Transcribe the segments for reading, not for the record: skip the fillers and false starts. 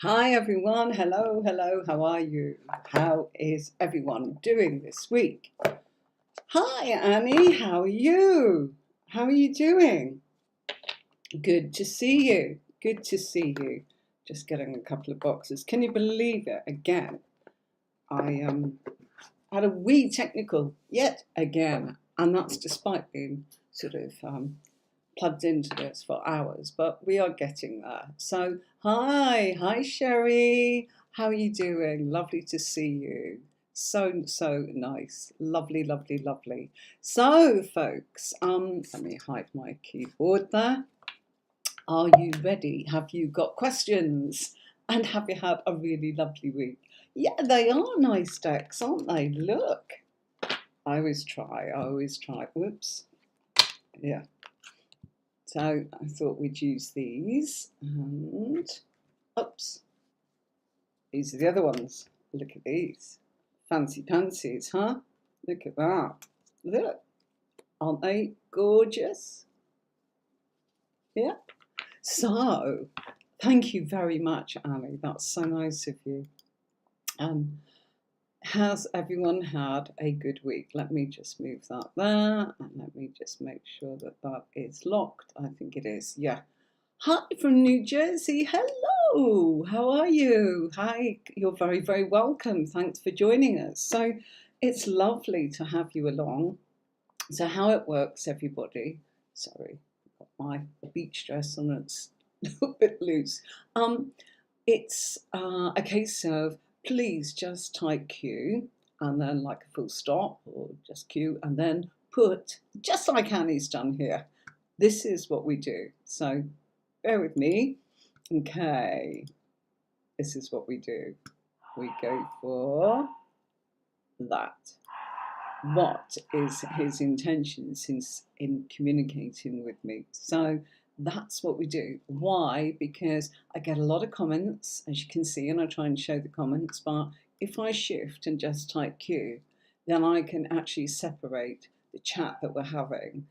Hi everyone, hello, hello, how are you? How is everyone doing this week? Hi Annie, how are you? How are you doing? Good to see you, good to see you. Just getting a couple of boxes. Can you believe it? Again, I had a wee technical yet again, and that's despite being sort of plugged into this for hours, but we are getting there. So, hi Sherry. How are you doing? Lovely to see you. So nice. Lovely, lovely, lovely. So, folks, let me hide my keyboard there. Are you ready? Have you got questions? And have you had a really lovely week? Yeah, they are nice decks, aren't they? Look. I always try. I always try. Whoops. Yeah. So I thought we'd use these, and oops, these are the other ones. Look at these. Fancy pansies, huh? Look at that. Look, aren't they gorgeous? Yeah. So, thank you very much, Annie. That's so nice of you. Um, has everyone had a good week? Let me just move that there, and let me just make sure that that is locked. I think it is. Yeah. Hi from New Jersey. Hello. How are you? Hi. You're very, very welcome. Thanks for joining us. So it's lovely to have you along. So how it works, everybody. Sorry, I've got my beach dress on. It's a little bit loose. It's a case of please just type Q and then like a full stop or just Q and then put, just like Annie's done here. This is what we do. So bear with me. Okay, this is what we do. We go for that. What is his intention since in communicating with me? So that's what we do. Why? Because I get a lot of comments, as you can see, and I try and show the comments, but if I shift and just type Q, then I can actually separate the chat that we're having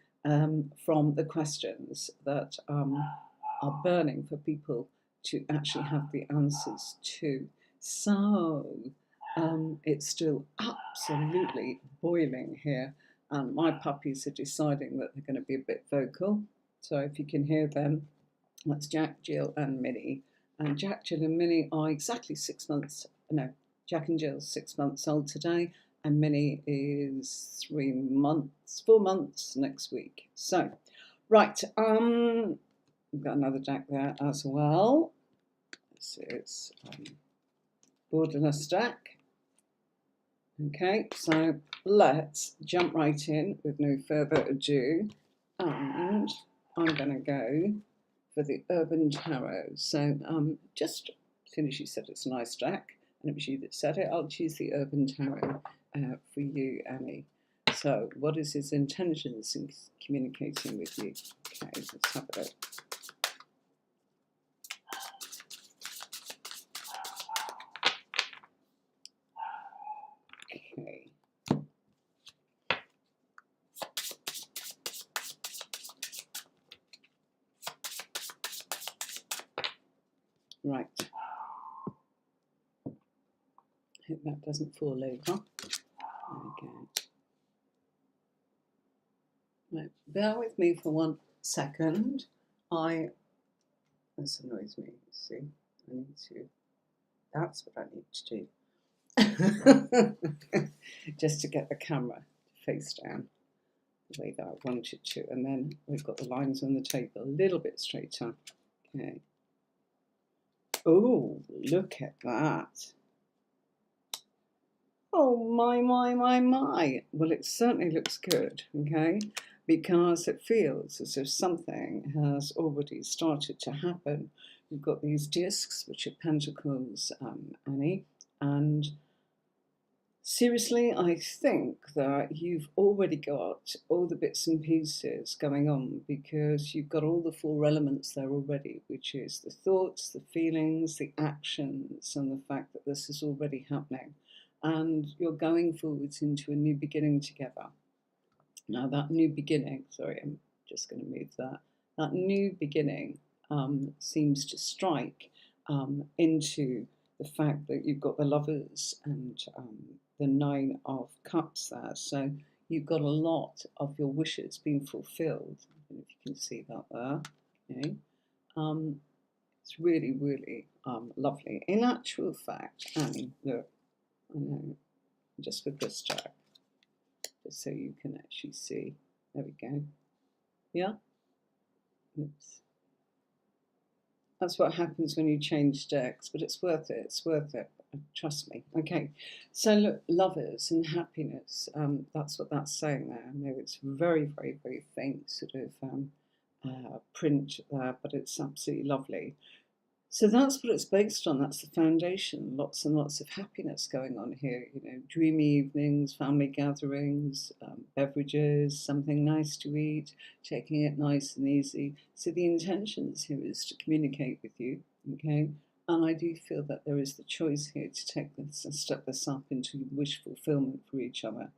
from the questions that are burning for people to actually have the answers to. So it's still absolutely boiling here, and my puppies are deciding that they're going to be a bit vocal. So if you can hear them, that's Jack, Jill, and Minnie. And Jack, Jill, and Minnie are exactly 6 months. No, Jack and Jill 6 months old today, and Minnie is 3 months, 4 months next week. So, right, we've got another Jack there as well. This is Borderless Jack. Okay, so let's jump right in with no further ado, and I'm going to go for the Urban Tarot. So just as soon as you said it's a nice deck, and it was you that said it, I'll choose the Urban Tarot for you, Annie. So what is his intentions in communicating with you? Okay, let's have a look. Okay. Right. Hope that doesn't fall over. There we go. Right, bear with me for 1 second. This annoys me. See, I need to. That's what I need to do. Just to get the camera face down the way that I want it to, and then we've got the lines on the table a little bit straighter. Okay. Oh, look at that. Oh, my. Well, it certainly looks good, okay, because it feels as if something has already started to happen. We've got these discs, which are pentacles, Annie, and seriously, I think that you've already got all the bits and pieces going on because you've got all the four elements there already, which is the thoughts, the feelings, the actions, and the fact that this is already happening. And you're going forwards into a new beginning together. Now, that new beginning, sorry, I'm just going to move that. That new beginning seems to strike into the fact that you've got the Lovers and the Nine of Cups there. So you've got a lot of your wishes being fulfilled. I don't know if you can see that there. Okay. It's really, really lovely. In actual fact, Annie, look, I know, just with this deck, just so you can actually see. There we go. Yeah? Oops. That's what happens when you change decks, but it's worth it. It's worth it. Trust me. Okay. So look, Lovers and happiness. That's what that's saying there. I know it's very, very, very faint sort of print there, but it's absolutely lovely. So that's what it's based on. That's the foundation. Lots and lots of happiness going on here. You know, dreamy evenings, family gatherings, beverages, something nice to eat, taking it nice and easy. So the intentions here is to communicate with you, okay? And I do feel that there is the choice here to take this and step this up into wish fulfillment for each other.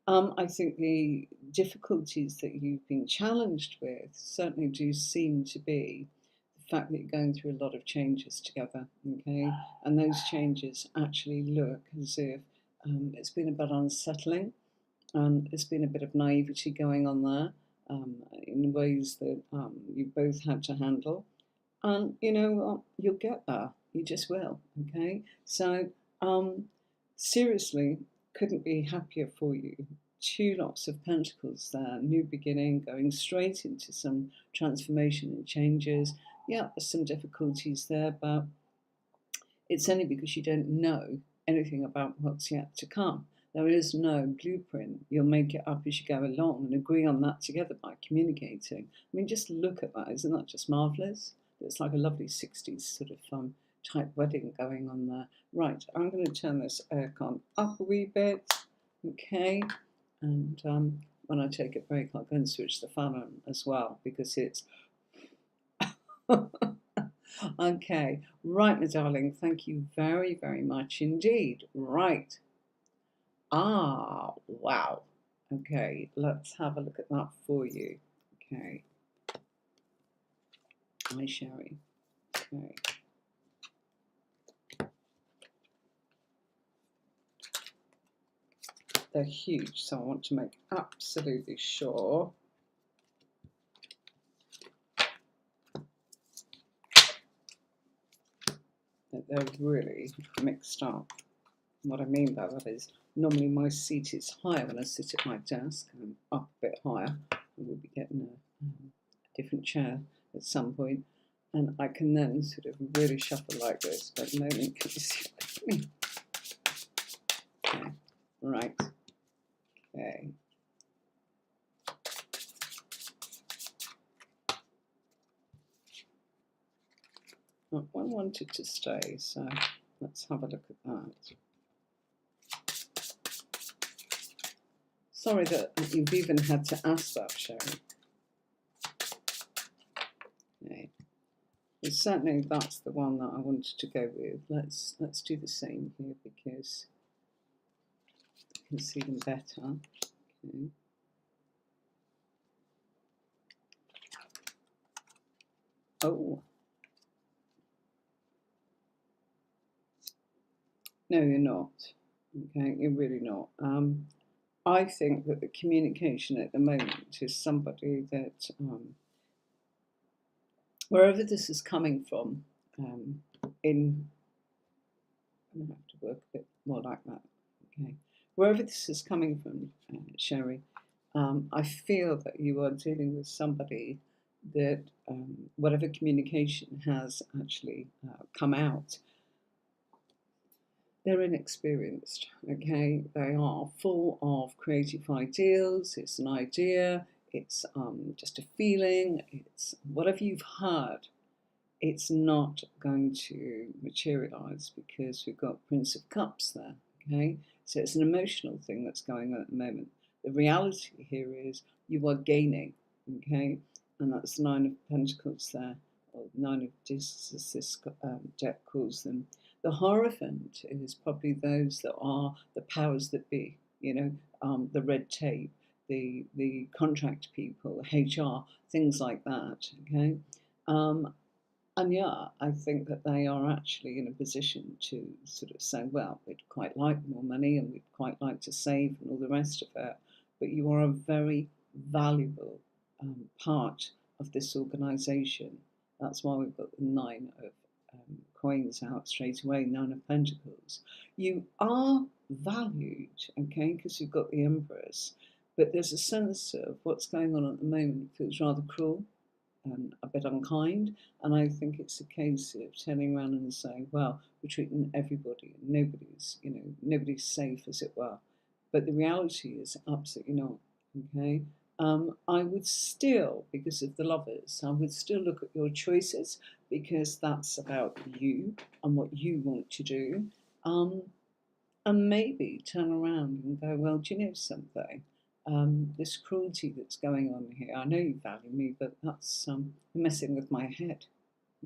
I think the difficulties that you've been challenged with certainly do seem to be the fact that you're going through a lot of changes together, okay? And those changes actually look as if it's been a bit unsettling, and there's been a bit of naivety going on there in ways that you both had to handle. And you know what? You'll get there. You just will, okay? So, seriously, couldn't be happier for you. Two lots of pentacles there, new beginning, going straight into some transformation and changes. Yeah, there's some difficulties there, but it's only because you don't know anything about what's yet to come. There is no blueprint. You'll make it up as you go along and agree on that together by communicating. I mean, just look at that. Isn't that just marvellous? It's like a lovely 60s sort of type wedding going on there. Right, I'm going to turn this aircon up a wee bit. Okay, and when I take a break, I'll go and switch the fan on as well because it's... Okay, right, my darling, thank you very, very much indeed. Right. Ah, wow. Okay, let's have a look at that for you. Okay. Hi, Sherry. Okay. They're huge, so I want to make absolutely sure that they're really mixed up. And what I mean by that is normally my seat is higher when I sit at my desk. I'm up a bit higher. I will be getting a different chair at some point, and I can then sort of really shuffle like this. But at the moment, can you see what I mean? Okay. Right. Okay. Well, I wanted to stay, so let's have a look at that. Sorry that you've even had to ask that, Sherry. Okay. But certainly that's the one that I wanted to go with. Let's do the same here because you can see them better. Okay. Oh. No, you're not. Okay, you're really not. I think that the communication at the moment is somebody that, wherever this is coming from, I'm going to have to work a bit more like that. Okay, wherever this is coming from, Sherry, I feel that you are dealing with somebody that whatever communication has actually come out, they're inexperienced, okay? They are full of creative ideals. It's an idea, it's just a feeling, it's whatever you've heard, it's not going to materialize because we've got Prince of Cups there, okay? So it's an emotional thing that's going on at the moment. The reality here is you are gaining, okay? And that's the Nine of Pentacles there, or Nine of Discs, as this deck calls them. The Hierophant is probably those that are the powers that be, you know, the red tape, the contract people, HR, things like that, okay? And And yeah, I think that they are actually in a position to sort of say, well, we'd quite like more money and we'd quite like to save and all the rest of it. But you are a very valuable part of this organisation. That's why we've got the nine of coins out straight away, nine of pentacles. You are valued, okay, because you've got the Empress. But there's a sense of what's going on at the moment feels rather cruel and a bit unkind. And I think it's a case of turning around and saying, well, we're treating everybody and nobody's safe, as it were. But the reality is absolutely not, okay? I would still, because of the Lovers, I would still look at your choices because that's about you and what you want to do. And maybe turn around and go, well, do you know something? This cruelty that's going on here, I know you value me, but that's messing with my head,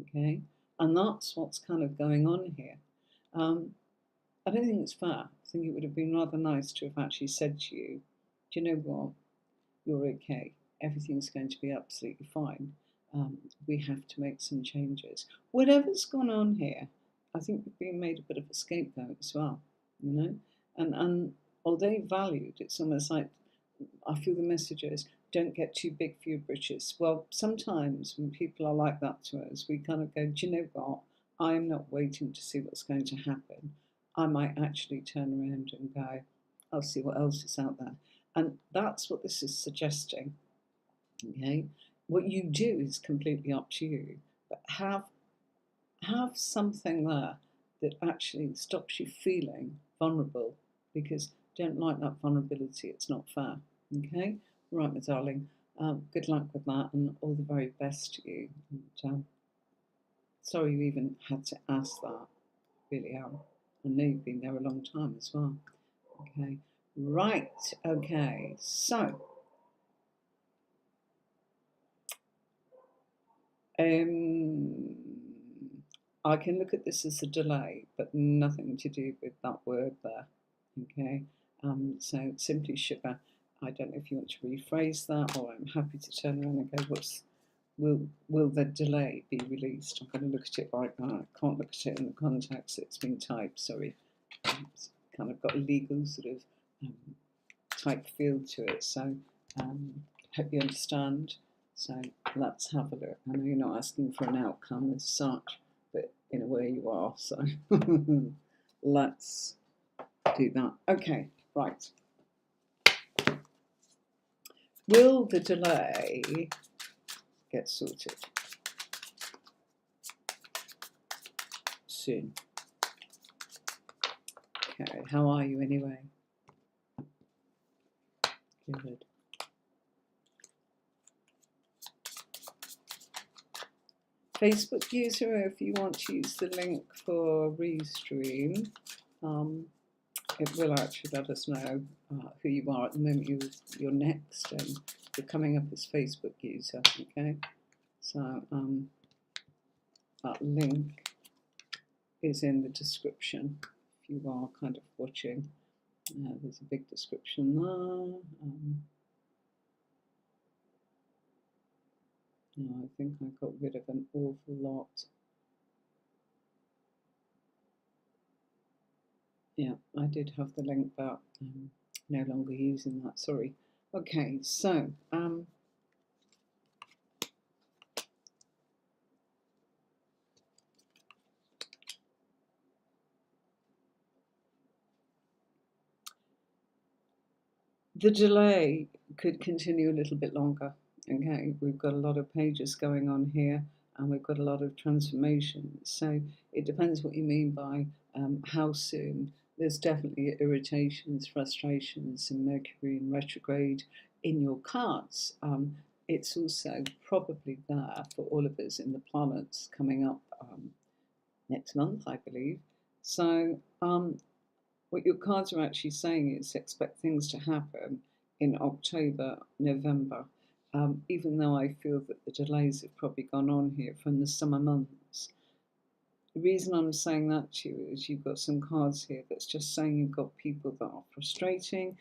okay? And that's what's kind of going on here. I don't think it's fair. I think it would have been rather nice to have actually said to you, do you know what? You're okay. Everything's going to be absolutely fine. We have to make some changes. Whatever's gone on here, I think we've been made a bit of a scapegoat as well, you know? And although valued, it's almost like, I feel the message is, don't get too big for your britches. Well, sometimes when people are like that to us, we kind of go, do you know what? I'm not waiting to see what's going to happen. I might actually turn around and go, I'll see what else is out there. And that's what this is suggesting, okay? What you do is completely up to you, but have something there that actually stops you feeling vulnerable, because don't like that vulnerability, it's not fair, okay? Right, my darling, good luck with that and all the very best to you. And, sorry you even had to ask that, really am. I know you've been there a long time as well, okay? Right, okay, so I can look at this as a delay, but nothing to do with that word there, okay? So simply sugar. I don't know if you want to rephrase that, or I'm happy to turn around and go, will the delay be released? I'm going to look at it like that. I can't look at it in the context it's been typed, sorry. It's kind of got a legal sort of type feel to it, so hope you understand. So let's have a look. I know you're not asking for an outcome as such, but in a way you are, so let's do that. Okay, right. Will the delay get sorted soon? Okay, how are you anyway? Good. Facebook user, if you want to use the link for Restream, it will actually let us know who you are. At the moment you're next and you're coming up as Facebook user, okay? So that link is in the description if you are kind of watching. There's a big description there. No, I think I got rid of an awful lot. Yeah, I did have the link, but no longer using that, sorry. Okay, so the delay could continue a little bit longer. Okay, we've got a lot of pages going on here and we've got a lot of transformation. So it depends what you mean by how soon. There's definitely irritations, frustrations, and Mercury in retrograde in your cards. It's also probably there for all of us in the planets coming up next month, I believe. So what your cards are actually saying is expect things to happen in October, November, even though I feel that the delays have probably gone on here from the summer months. The reason I'm saying that to you is you've got some cards here that's just saying you've got people that are frustrating,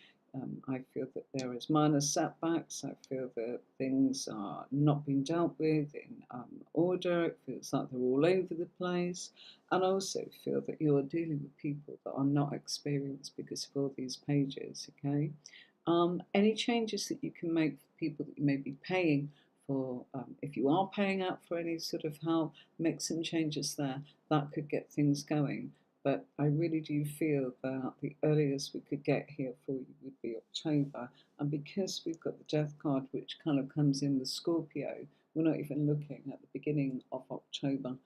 I feel that there is minor setbacks. I feel that things are not being dealt with in order. It feels like they're all over the place. And I also feel that you're dealing with people that are not experienced because of all these pages, okay? Any changes that you can make for people that you may be paying for, if you are paying out for any sort of help, make some changes there. That could get things going. But I really do feel that the earliest we could get here for you would be October. And because we've got the death card, which kind of comes in the Scorpio, we're not even looking at the beginning of October,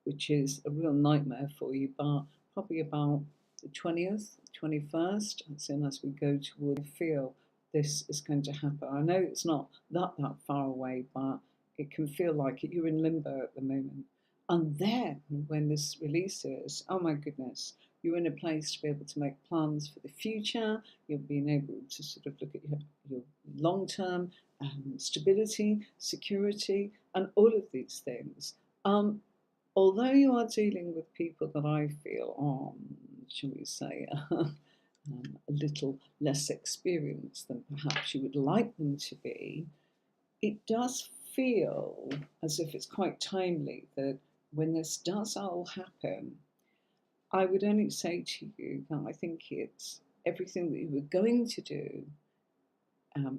which is a real nightmare for you, but probably about the 20th, 21st, as soon as we go toward, I feel this is going to happen. I know it's not that far away, but it can feel like it. You're in limbo at the moment. And then when this releases, oh my goodness, you're in a place to be able to make plans for the future. You're being able to sort of look at your long-term stability, security, and all of these things. Although you are dealing with people that I feel are, shall we say, a little less experienced than perhaps you would like them to be, it does feel as if it's quite timely that when this does all happen, I would only say to you that I think it's everything that you were going to do,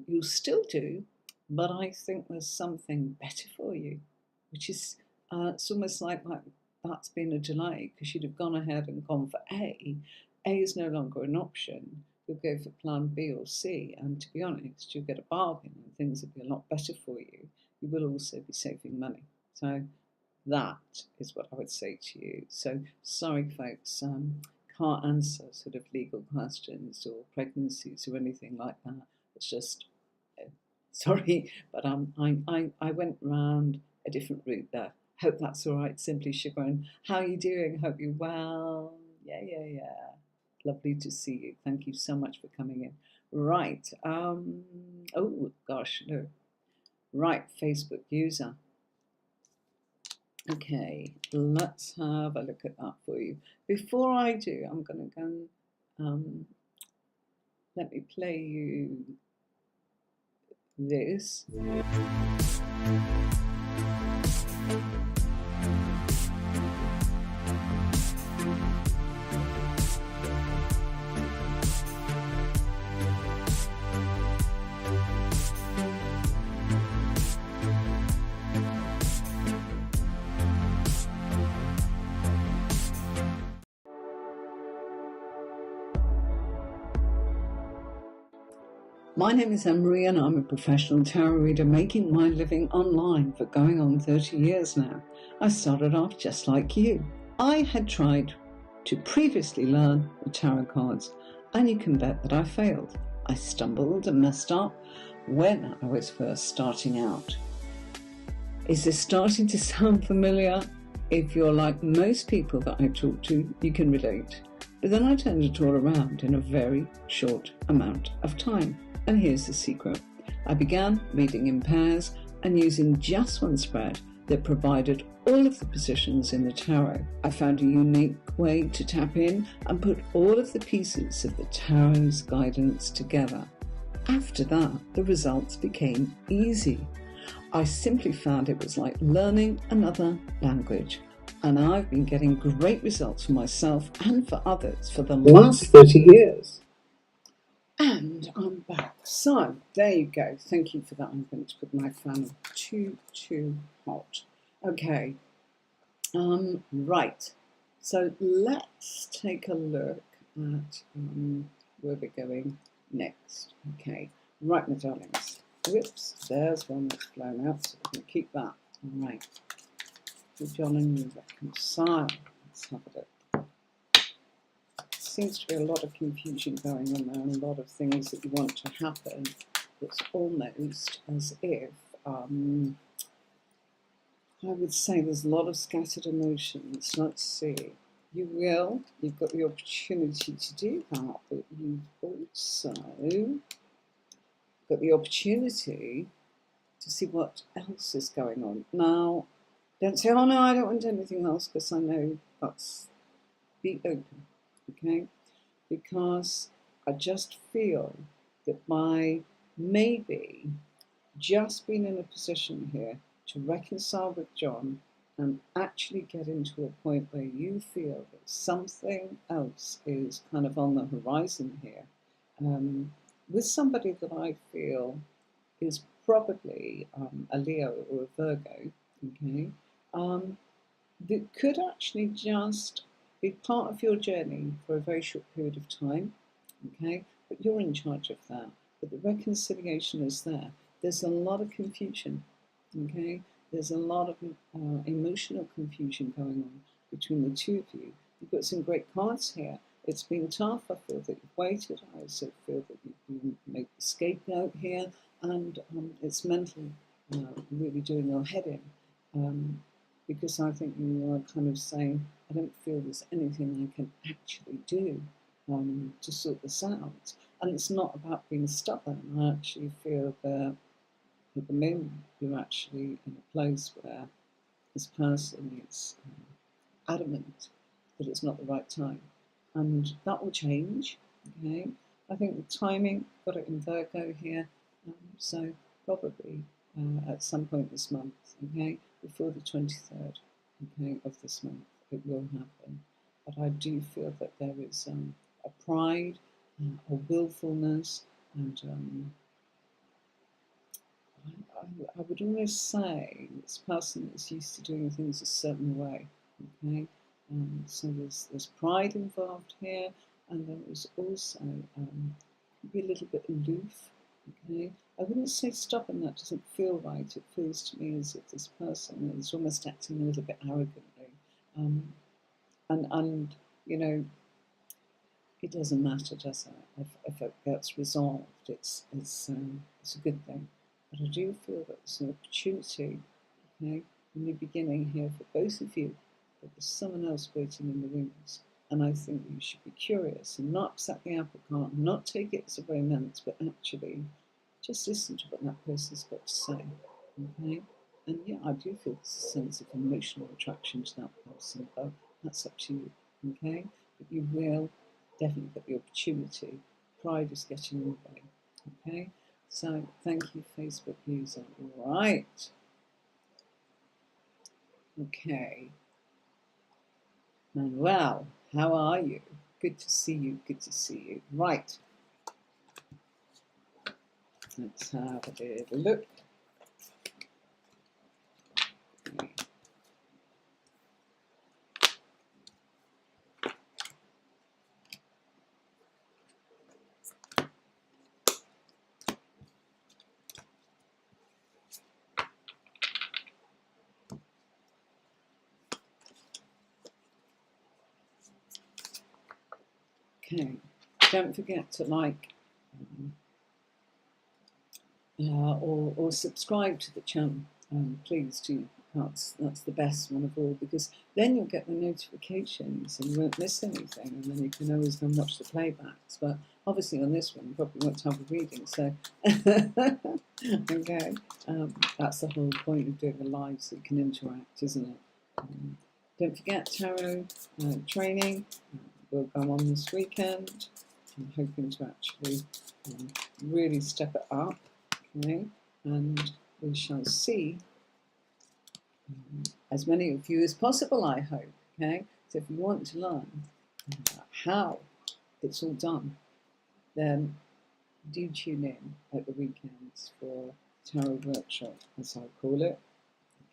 you'll still do, but I think there's something better for you, which is it's almost like that's been a delay because you'd have gone ahead and gone for A. A is no longer an option. You'll go for plan B or C, and to be honest, you'll get a bargain and things will be a lot better for you. You will also be saving money. So that is what I would say to you. So sorry, folks, can't answer sort of legal questions or pregnancies or anything like that. It's just sorry, but I went round a different route there. Hope that's all right. Simply Chagrin. How are you doing? Hope you're well. Yeah. Lovely to see you. Thank you so much for coming in. Right. Oh gosh, no. Right, Facebook user. Okay, let's have a look at that for you. Before I do, I'm going to go let me play you this. My name is Anne-Marie and I'm a professional tarot reader making my living online for going on 30 years now. I started off just like you. I had tried to previously learn the tarot cards and you can bet that I failed. I stumbled and messed up when I was first starting out. Is this starting to sound familiar? If you're like most people that I talk to, you can relate. But then I turned it all around in a very short amount of time. And here's the secret. I began reading in pairs and using just one spread that provided all of the positions in the tarot. I found a unique way to tap in and put all of the pieces of the tarot's guidance together. After that, the results became easy. I simply found it was like learning another language. And I've been getting great results for myself and for others for the last 30 years. And I'm back. So there you go. Thank you for that. I'm going to put my fan too hot. Okay. Right. So let's take a look at where we're going next. Okay. Right, my darlings. Whoops. There's one that's blown out. So we can keep that. All right. John and you reconcile. Let's have a look. Seems to be a lot of confusion going on there and a lot of things that you want to happen. It's almost as if I would say there's a lot of scattered emotions. Let's see. You've got the opportunity to do that, but you've also got the opportunity to see what else is going on. Now, don't say, oh no, I don't want anything else, because I know that's be open. Okay, because I just feel that by maybe just being in a position here to reconcile with John and actually get into a point where you feel that something else is kind of on the horizon here, with somebody that I feel is probably a Leo or a Virgo, okay, that could actually just be part of your journey for a very short period of time, okay, but you're in charge of that. But the reconciliation is there. There's a lot of confusion, okay? There's a lot of emotional confusion going on between the two of you. You've got some great cards here. It's been tough. I feel that you've waited. I also feel that you've been made the scapegoat here, and it's mental, really doing your head in. Because I think you are kind of saying, I don't feel there's anything I can actually do to sort this out. And it's not about being stubborn. I actually feel that at the moment you're actually in a place where this person is adamant that it's not the right time. And that will change, okay? I think the timing, got it in Virgo here, so probably at some point this month, okay? Before the 23rd, okay, of this month, it will happen. But I do feel that there is a pride, a willfulness, and I would almost say this person is used to doing things a certain way, okay? So there's pride involved here, and there is also be a little bit aloof, okay? I wouldn't say stubborn, that doesn't feel right. It feels to me as if this person is almost acting a little bit arrogantly. And you know, it doesn't matter, does it? If it gets resolved, it's a good thing. But I do feel that there's an opportunity, okay, in the beginning here for both of you, that there's someone else waiting in the wings. And I think you should be curious and not accept the apple cart, not take it as a romance, but actually just listen to what that person's got to say, okay? And yeah, I do feel there's a sense of emotional attraction to that person, but that's up to you, okay? But you will definitely get the opportunity. Pride is getting in the way, okay? So thank you, Facebook user. Right. Okay. Manuel, how are you? Good to see you. Good to see you. Right. Let's have a bit of a look. Okay. Don't forget to like or subscribe to the channel. Please do. That's the best one of all, because then you'll get the notifications and you won't miss anything, and then you can always go and watch the playbacks. But obviously on this one you probably won't have a reading, so okay, that's the whole point of doing a live, so you can interact, isn't it? Don't forget tarot training will go on this weekend. I'm hoping to actually really step it up, okay, and we shall see as many of you as possible, I hope, okay? So if you want to learn how it's all done, then do tune in at the weekends for tarot workshop, as I call it,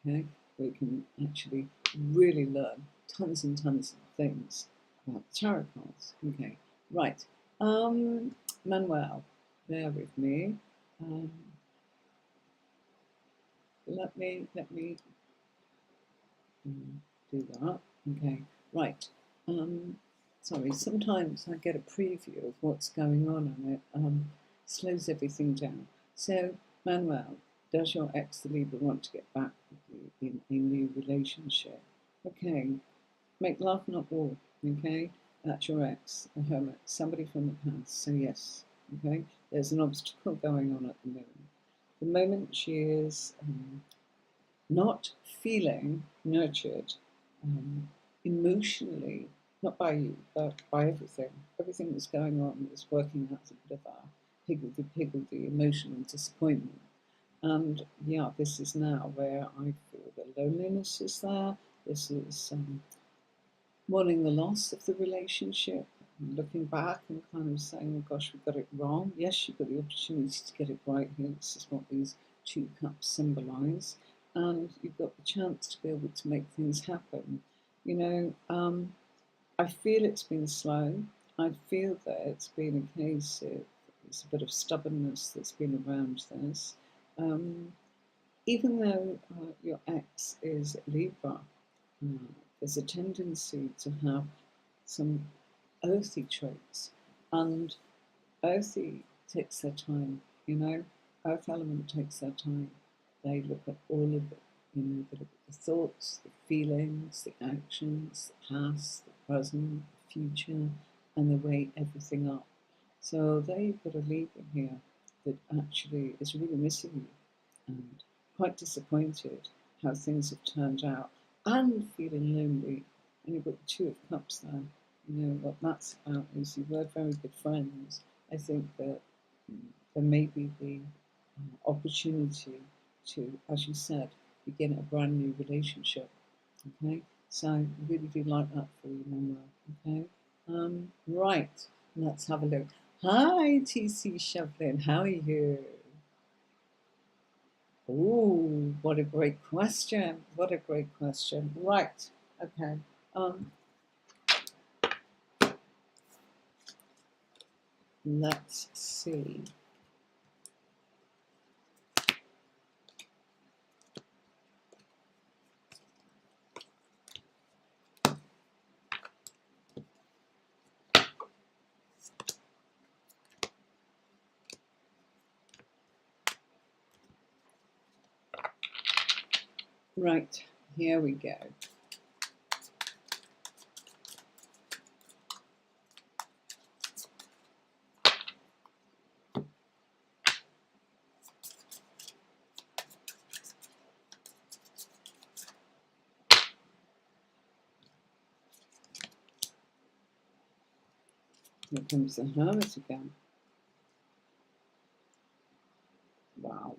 okay? Where you can actually really learn tons and tons of things about tarot cards, okay? Right, Manuel, bear with me. Let me do that. Okay, right. Sorry, sometimes I get a preview of what's going on and it slows everything down. So, Manuel, does your ex, the Libra, want to get back with you in a new relationship? Okay, make love, not war. Okay, that's your ex, a hermit, somebody from the past. So yes, okay, there's an obstacle going on at the moment. The moment she is not feeling nurtured emotionally not by you, but by everything. Everything that's going on is working out a bit of a higgledy-piggledy emotional disappointment. And yeah, this is now where I feel the loneliness is there. This is mourning the loss of the relationship, looking back and kind of saying, oh gosh, we got it wrong. Yes, you've got the opportunity to get it right here. This is what these two cups symbolize. And you've got the chance to be able to make things happen. You know, I feel it's been slow. I feel that it's been a case of there's a bit of stubbornness that's been around this. Um, Even though your ex is Libra, uh, there's a tendency to have some earthy traits, and earthy takes their time, you know. Earth element takes their time. They look at all of it, you know, they look at the thoughts, the feelings, the actions, the past, the present, the future, and they weigh everything up. So they've got a Libra here that actually is really missing you and quite disappointed how things have turned out and feeling lonely. And you've got the Two of Cups there. You know, what that's about is you were very good friends. I think that there may be the opportunity to, as you said, begin a brand new relationship. Okay, so I really do like that for you, Manuel. Okay, right, let's have a look. Hi, TC Shevlin, how are you? Oh, what a great question. What a great question. Right. Okay. Um, let's see. Right. Here we go. Here comes the Hermit again. Wow.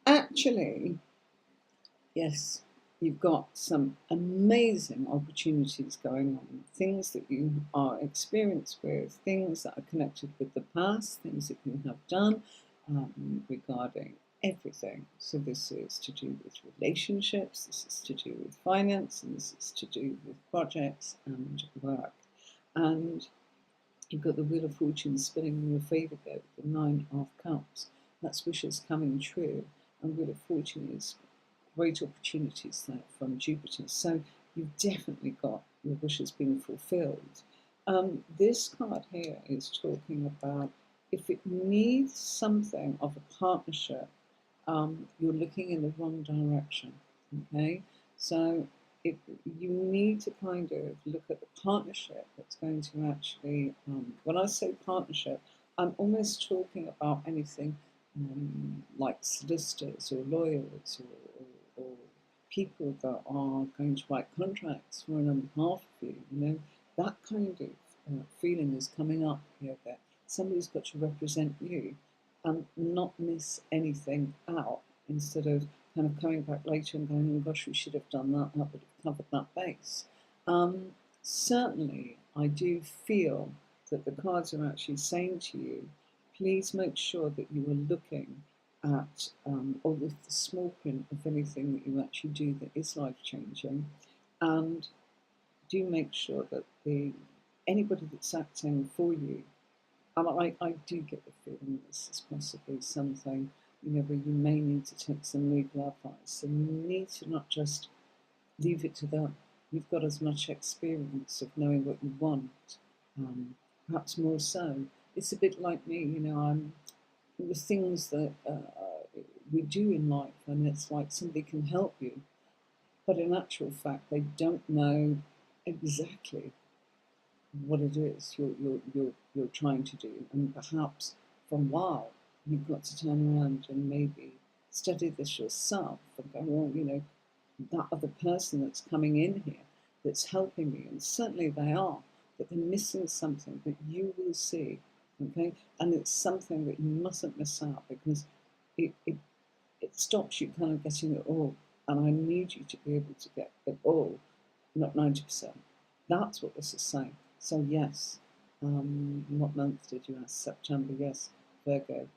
Actually, yes, you've got some amazing opportunities going on, things that you are experienced with, things that are connected with the past, things that you have done regarding everything. So this is to do with relationships, this is to do with finance, and this is to do with projects and work. And you've got the Wheel of Fortune spinning in your favour there with the Nine of Cups. That's wishes coming true. And Wheel of Fortune is great opportunities there from Jupiter. So you've definitely got your wishes being fulfilled. This card here is talking about if it needs something of a partnership, you're looking in the wrong direction. Okay, so if you need to kind of look at the partnership that's going to actually, when I say partnership, I'm almost talking about anything like solicitors or lawyers or people that are going to write contracts for and on behalf of you. You know, that kind of feeling is coming up here that somebody's got to represent you and not miss anything out instead of kind of coming back later and going, oh gosh, we should have done that, that would have covered that base. Certainly, I do feel that the cards are actually saying to you, please make sure that you are looking at or with the small print of anything that you actually do that is life changing, and do make sure that anybody that's acting for you, and I do get the feeling this is possibly something, you know, where you may need to take some legal advice and you need to not just leave it to them. You've got as much experience of knowing what you want, perhaps more so. It's a bit like me, you know, the things that we do in life, and it's like somebody can help you, but in actual fact, they don't know exactly what it is you're trying to do, and perhaps for a while you've got to turn around and maybe study this yourself and go, well, you know, that other person that's coming in here that's helping me, and certainly they are, but they're missing something that you will see, okay? And it's something that you mustn't miss out, because it stops you kind of getting it all. And I need you to be able to get it all, not 90%. That's what this is saying. So yes, what month did you ask? September, yes, Virgo.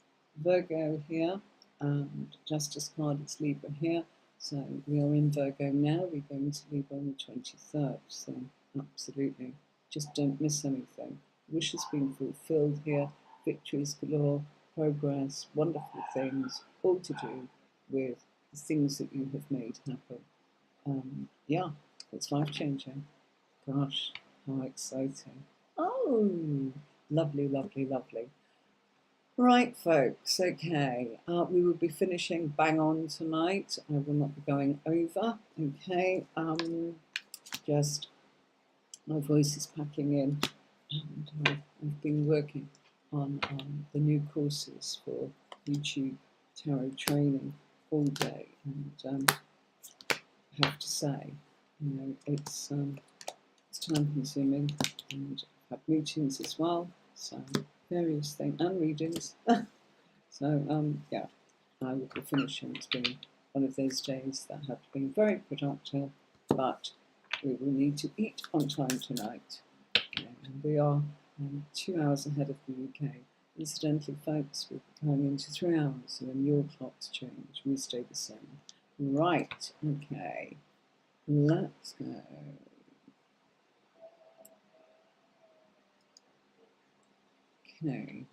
Virgo here, and Justice card is Libra here. So we are in Virgo now, we're going to Libra on the 23rd. So absolutely, just don't miss anything. Wishes being fulfilled here, victories galore, progress, wonderful things, all to do with the things that you have made happen. Yeah, it's life changing. Gosh, how exciting. Oh, lovely, lovely, lovely. Right, folks, okay. We will be finishing bang on tonight. I will not be going over, okay. Just my voice is packing in, and I've been working on the new courses for YouTube tarot training all day, and I have to say, you know, it's time consuming, and I have meetings as well, so various things, and readings. So yeah, I will be finishing. It's been one of those days that have been very productive, but we will need to eat on time tonight. And we are 2 hours ahead of the UK. Incidentally, folks, we're going into 3 hours, so when your clocks change, we stay the same. Right, okay, let's go. Okay.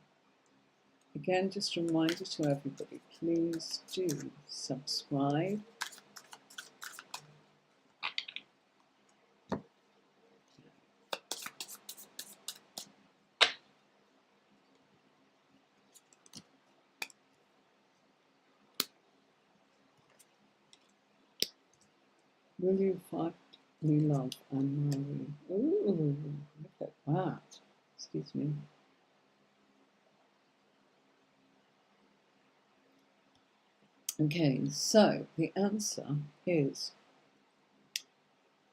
Again, just a reminder to everybody, please do subscribe. Will you fight me, love, and marry? Ooh, look at that. Excuse me. Okay, so the answer is,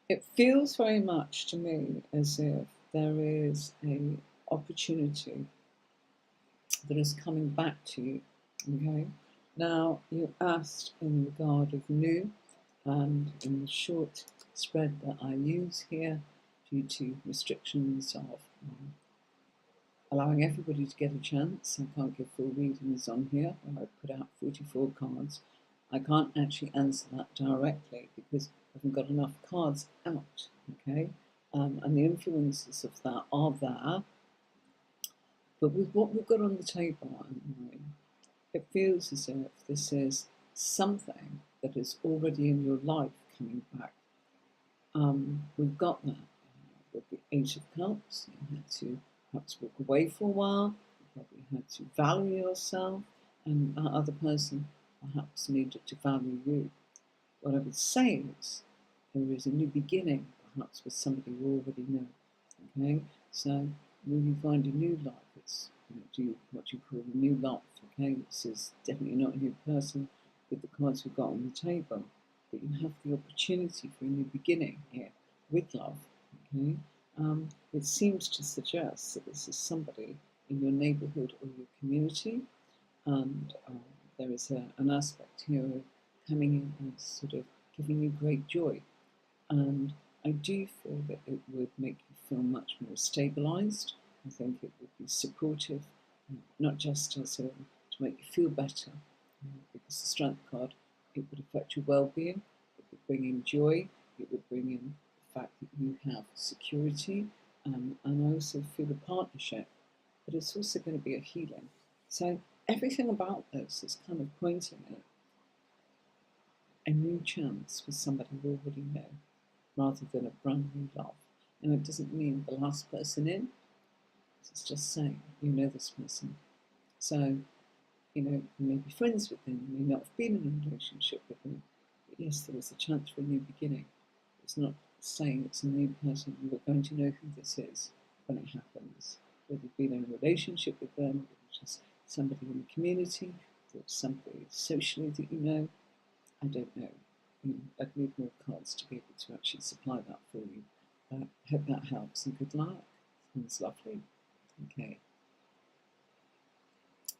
it feels very much to me as if there is an opportunity that is coming back to you. Okay, now you asked in regard of new, and in the short spread that I use here, due to restrictions of allowing everybody to get a chance, I can't give full readings on here. I put out 44 cards. I can't actually answer that directly because I haven't got enough cards out, okay? And the influences of that are there. But with what we've got on the table, it feels as if this is something that is already in your life coming back. We've got that with the Ace of Cups. You had to perhaps walk away for a while. You probably had to value yourself, and that other person perhaps needed to value you. What I would say is there is a new beginning, perhaps with somebody you already know. Okay, so will you find a new life? It's, you know, do what you call a new life. Okay, this is definitely not a new person with the cards we've got on the table, but you have the opportunity for a new beginning here with love. Okay, it seems to suggest that this is somebody in your neighbourhood or your community, and there is an aspect here of coming in and sort of giving you great joy. And I do feel that it would make you feel much more stabilised. I think it would be supportive, not just as to make you feel better, because the Strength card, it would affect your well-being, it would bring in joy, it would bring in the fact that you have security, and I also feel a partnership, but it's also going to be a healing. So everything about this is kind of pointing at a new chance with somebody you already know, rather than a brand new love. And it doesn't mean the last person in, it's just saying you know this person. So, you know, you may be friends with them, you may not have been in a relationship with them, but yes, there is a chance for a new beginning. It's not saying it's a new person, you're going to know who this is when it happens. Whether you've been in a relationship with them, or just somebody in the community, it's somebody socially that you know. I don't know. I'd need more cards to be able to actually supply that for you. Hope that helps and good luck. Sounds lovely. Okay.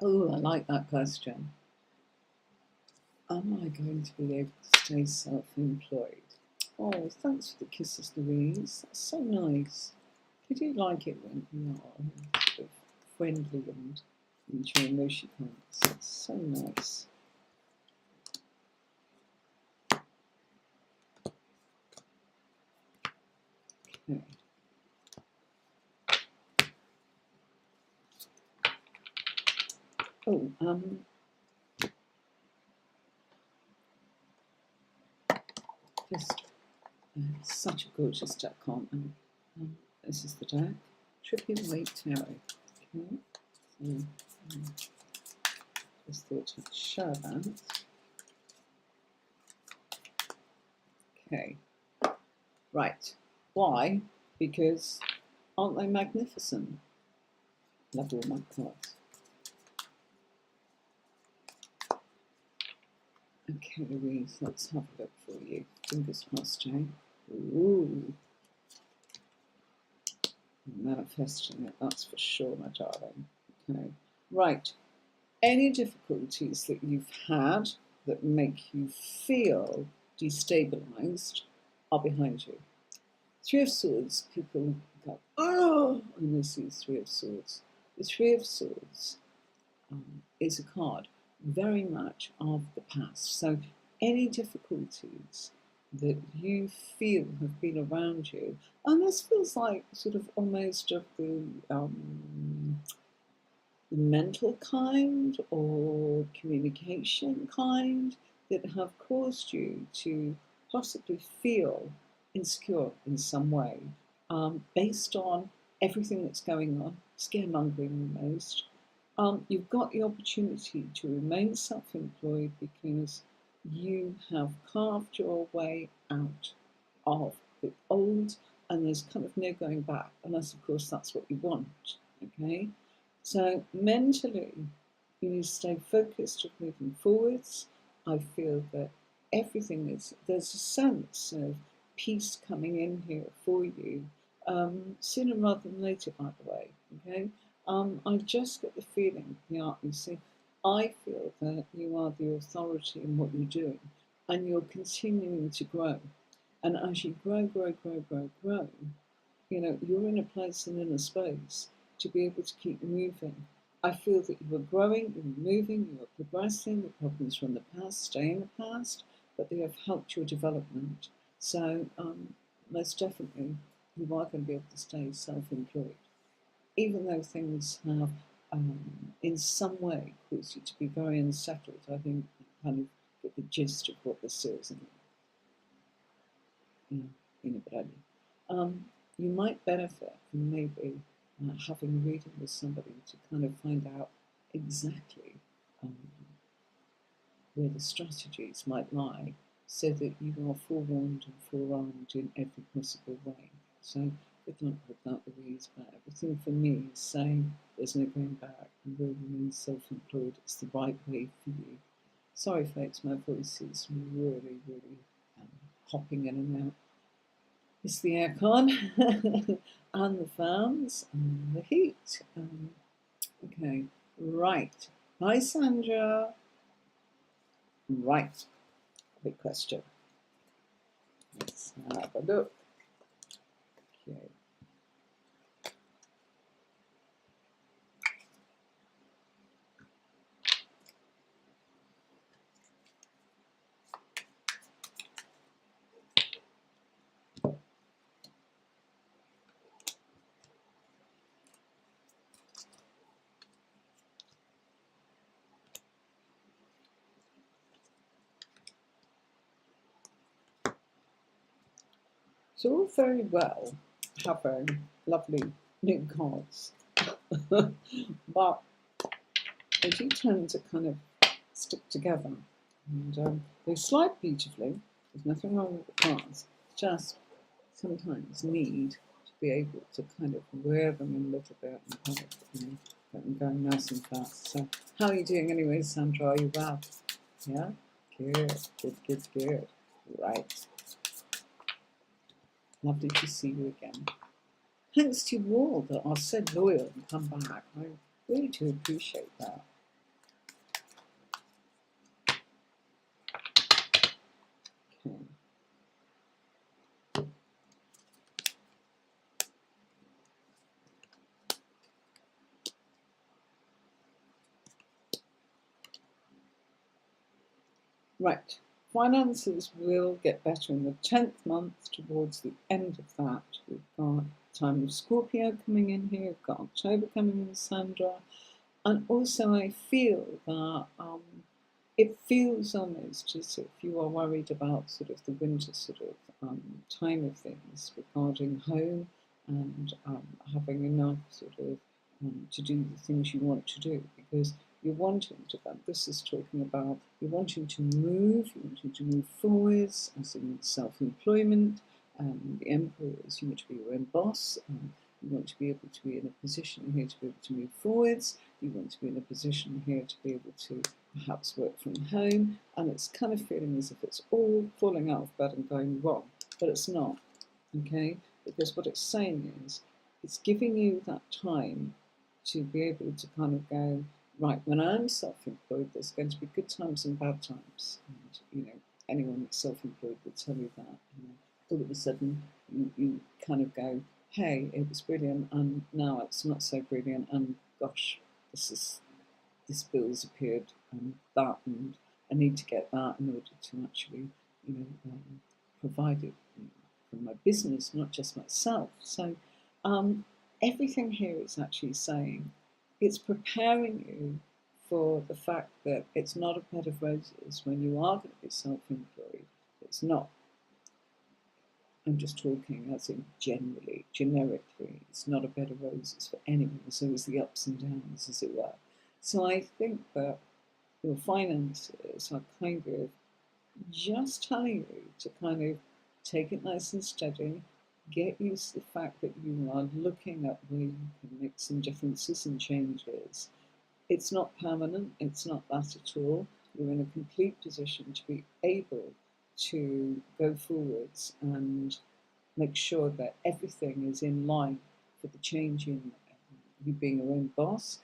Oh, I like that question. Am I going to be able to stay self-employed? Oh, thanks for the kisses, Louise. That's so nice. I do like it when you are sort of friendly and your emotion cards. It's so nice. Okay. Oh, just such a gorgeous deck, aren't they? This is the deck. Tripping Weight Tarot. Okay. So, just thought I'd share that. Okay. Right. Why? Because aren't they magnificent? Love all my cards. Okay, Louise, let's have a look for you. Fingers crossed, eh? Ooh. Manifesting it, that's for sure, my darling. Okay. Right. Any difficulties that you've had that make you feel destabilized are behind you. Three of Swords, people go, oh, and they see Three of Swords. The Three of Swords is a card very much of the past. So any difficulties that you feel have been around you, and this feels like sort of almost of the mental kind or communication kind that have caused you to possibly feel insecure in some way, based on everything that's going on, scaremongering almost. You've got the opportunity to remain self-employed because you have carved your way out of the old, and there's kind of no going back, unless of course that's what you want. Okay, so mentally you stay focused of moving forwards. I feel that everything is, there's a sense of peace coming in here for you, sooner rather than later, by the way. Okay, I just get the feeling, yeah, you see, I feel that you are the authority in what you're doing, and you're continuing to grow. And as you grow, you know, you're in a place and in a space to be able to keep moving. I feel that you are growing, you're moving, you are progressing. The problems from the past stay in the past, but they have helped your development. So, most definitely, you are going to be able to stay self-employed, even though things have, in some way, caused you to be very unsettled. I think you kind of get the gist of what this is. You might benefit from maybe having a reading with somebody to kind of find out exactly um, where the strategies might lie, so that you are forewarned and forearmed in every possible way. So good luck with that, Louise, but everything for me is saying there's no going back and will remain self-employed. It's the right way for you. Sorry folks, my voice is really hopping in and out. It's the aircon and the fans and the heat. Okay, right. Hi, Sandra. Right, big question. Let's have a look. Okay. So all very well having lovely new cards, but they do tend to kind of stick together, and they slide beautifully. There's nothing wrong with the cards. Just sometimes need to be able to kind of wear them a little bit and kind of, But I'm going nice and fast. So, how are you doing anyway, Sandra? Are you well? Yeah? Good, good, good, good. Right. Lovely to see you again. Thanks to you all that are so loyal and come back. I really do appreciate that. Okay. Right. Finances will get better in the 10th month. Towards the end of that, we've got time of Scorpio coming in here, we've got October coming in, Sandra. And also I feel that it feels almost as if you are worried about sort of the winter sort of time of things regarding home and having enough sort of to do the things you want to do, because you're wanting to, this is talking about you're wanting to move forwards, as in self-employment. The Emperor is you want to be your own boss. You want to be able to be in a position here to be able to move forwards. You want to be in a position here to be able to perhaps work from home. And it's kind of feeling as if it's all falling out of bed and going wrong, but it's not, okay? Because what it's saying is it's giving you that time to be able to kind of go, right, when I'm self-employed, there's going to be good times and bad times. And, anyone that's self-employed will tell you that. All of a sudden, you kind of go, hey, it was brilliant, and now it's not so brilliant, and gosh, this bill's appeared, and that, and I need to get that in order to actually, provide it for my business, not just myself. So everything here is actually saying it's preparing you for the fact that it's not a bed of roses when you are going to be self-employed. It's not. I'm just talking as in generically, it's not a bed of roses for anyone. So it's the ups and downs, as it were. So I think that your finances are kind of just telling you to kind of take it nice and steady, get used to the fact that you are looking at where you can make some differences and changes. It's not permanent, it's not that at all. You're in a complete position to be able to go forwards and make sure that everything is in line for the change in you being your own boss.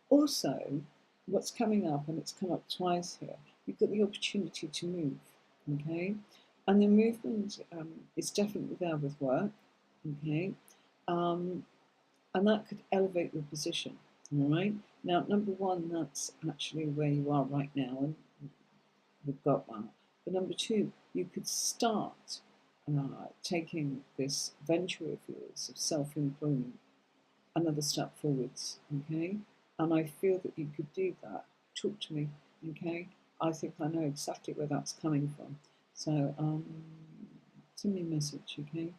Also, what's coming up, and it's come up twice here, you've got the opportunity to move, okay? And the movement is definitely there with work, okay? And that could elevate your position, all right? Now, number one, that's actually where you are right now, and we've got that. But number two, you could start taking this venture of yours of self-employment another step forwards, okay? And I feel that you could do that. Talk to me, okay? I think I know exactly where that's coming from. So send me a message, okay?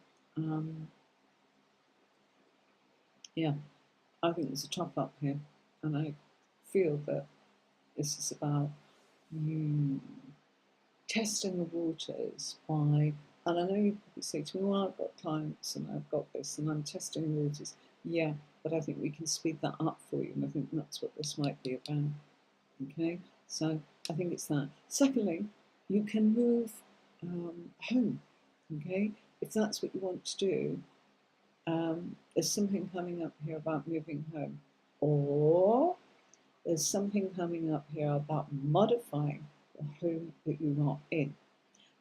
Yeah, I think there's a top up here, and I feel that this is about you testing the waters by, and I know you probably say to me, well, I've got clients and I've got this and I'm testing the waters. Yeah, but I think we can speed that up for you, and I think that's what this might be about. Okay, so I think it's that. Secondly, you can move home. Okay, if that's what you want to do, there's something coming up here about moving home, or there's something coming up here about modifying the home that you are in.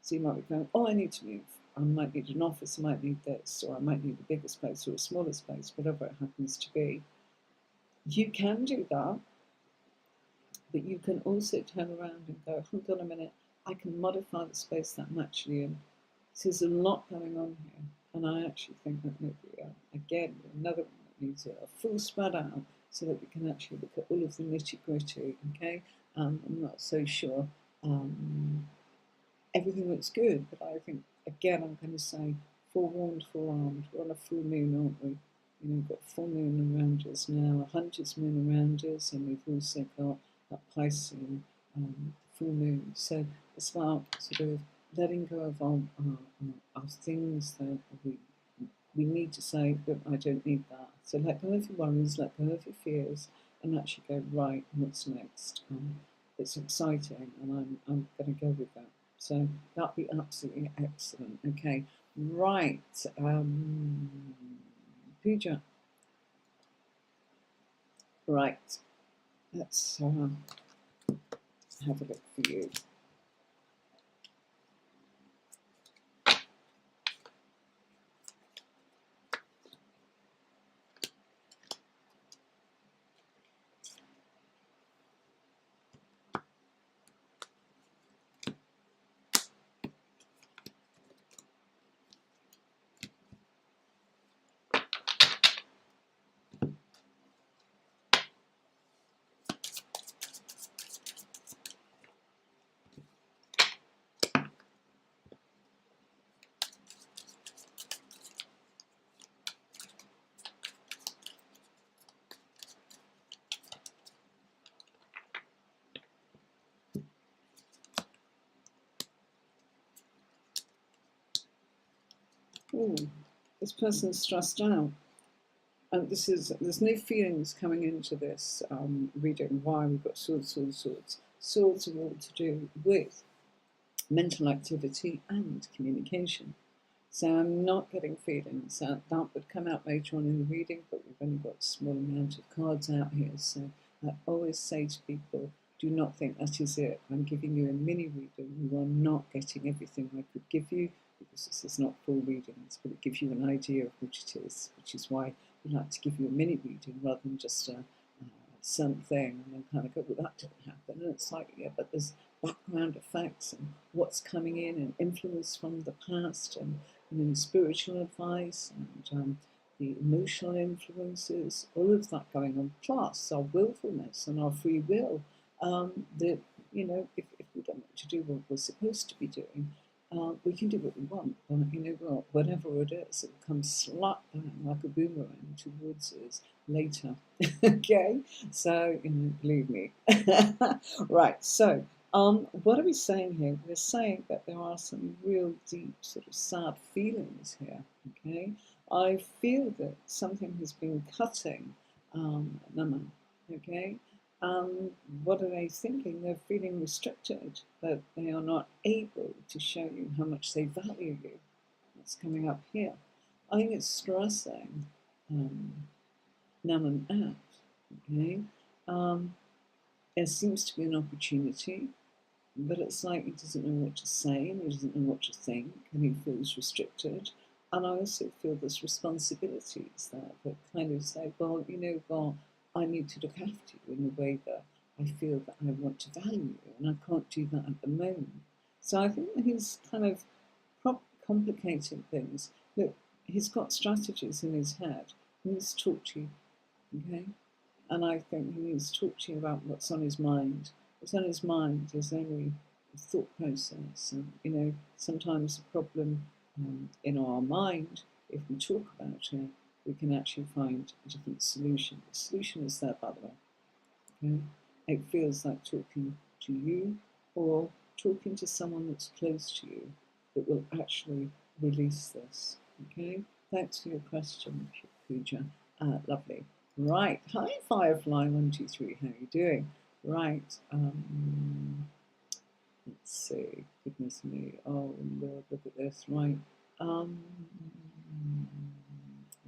So you might be going, oh, I need to move. I might need an office, I might need this, or I might need a bigger space or a smaller space, whatever it happens to be. You can do that, but you can also turn around and go, hold on a minute, I can modify the space that I'm actually in. So there's a lot going on here, and I actually think that maybe, again, another one that needs a full spread out so that we can actually look at all of the nitty-gritty, okay? I'm not so sure. Everything looks good, but I think, again, I'm going to say forewarned, forearmed. We're on a full moon, aren't we? We've got full moon around us now, a hunter's moon around us, and we've also got that Piscean full moon. So it's about sort of letting go of our things that we need to say, but I don't need that. So let go of your worries, let go of your fears, and actually go, right, what's next? It's exciting, and I'm going to go with that. So that'd be absolutely excellent. Okay, right, Pooja. Right, let's have a look for you. Ooh, this person's stressed out. And there's no feelings coming into this reading. Why we've got swords, swords, swords. Swords are all to do with mental activity and communication. So I'm not getting feelings. That would come out later on in the reading, but we've only got a small amount of cards out here. So I always say to people, do not think that is it. I'm giving you a mini reading. You are not getting everything I could give you, because this is not full readings, but it gives you an idea of what it is, which is why we like to give you a mini reading rather than just something and then kind of go, well, that didn't happen. And it's like, yeah, but there's background effects and what's coming in and influence from the past and spiritual advice and the emotional influences, all of that going on, plus our willfulness and our free will. That, if we don't want to do what we're supposed to be doing, we can do what we want, but whatever it is, it will come slap bang like a boomerang towards us later. Okay, so believe me. Right, so what are we saying here? We're saying that there are some real deep sort of sad feelings here. Okay, I feel that something has been cutting Naman. Okay. What are they thinking? They're feeling restricted, that they are not able to show you how much they value you. That's coming up here. I think it's stressing Naman out. Okay. There seems to be an opportunity, but it's like he doesn't know what to say and he doesn't know what to think and he feels restricted. And I also feel there's responsibilities that kind of say, well, I need to look after you in a way that I feel that I want to value you, and I can't do that at the moment. So I think that he's kind of complicating things. Look, he's got strategies in his head. He needs to talk to you, okay? And I think he needs to talk to you about what's on his mind. What's on his mind is only a thought process. And, sometimes the problem in our mind, if we talk about it, we can actually find a different solution. The solution is there, by the way. Okay? It feels like talking to you or talking to someone that's close to you that will actually release this. Okay? Thanks for your question, Pooja. Lovely. Right. Hi, Firefly123. How are you doing? Right. Let's see. Goodness me. Oh, Lord, look at this. Right.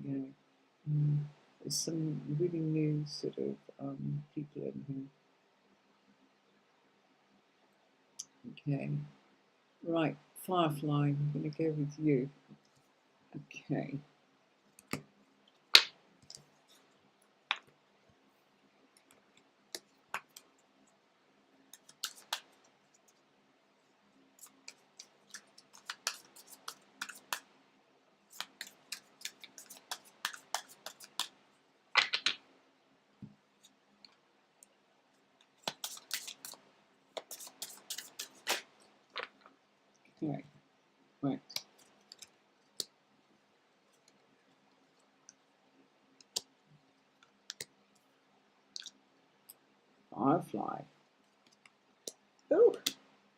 Yeah. There's some really new sort of people in here. Okay. Right. Firefly. I'm going to go with you. Okay. Okay. Right. Firefly. Oh,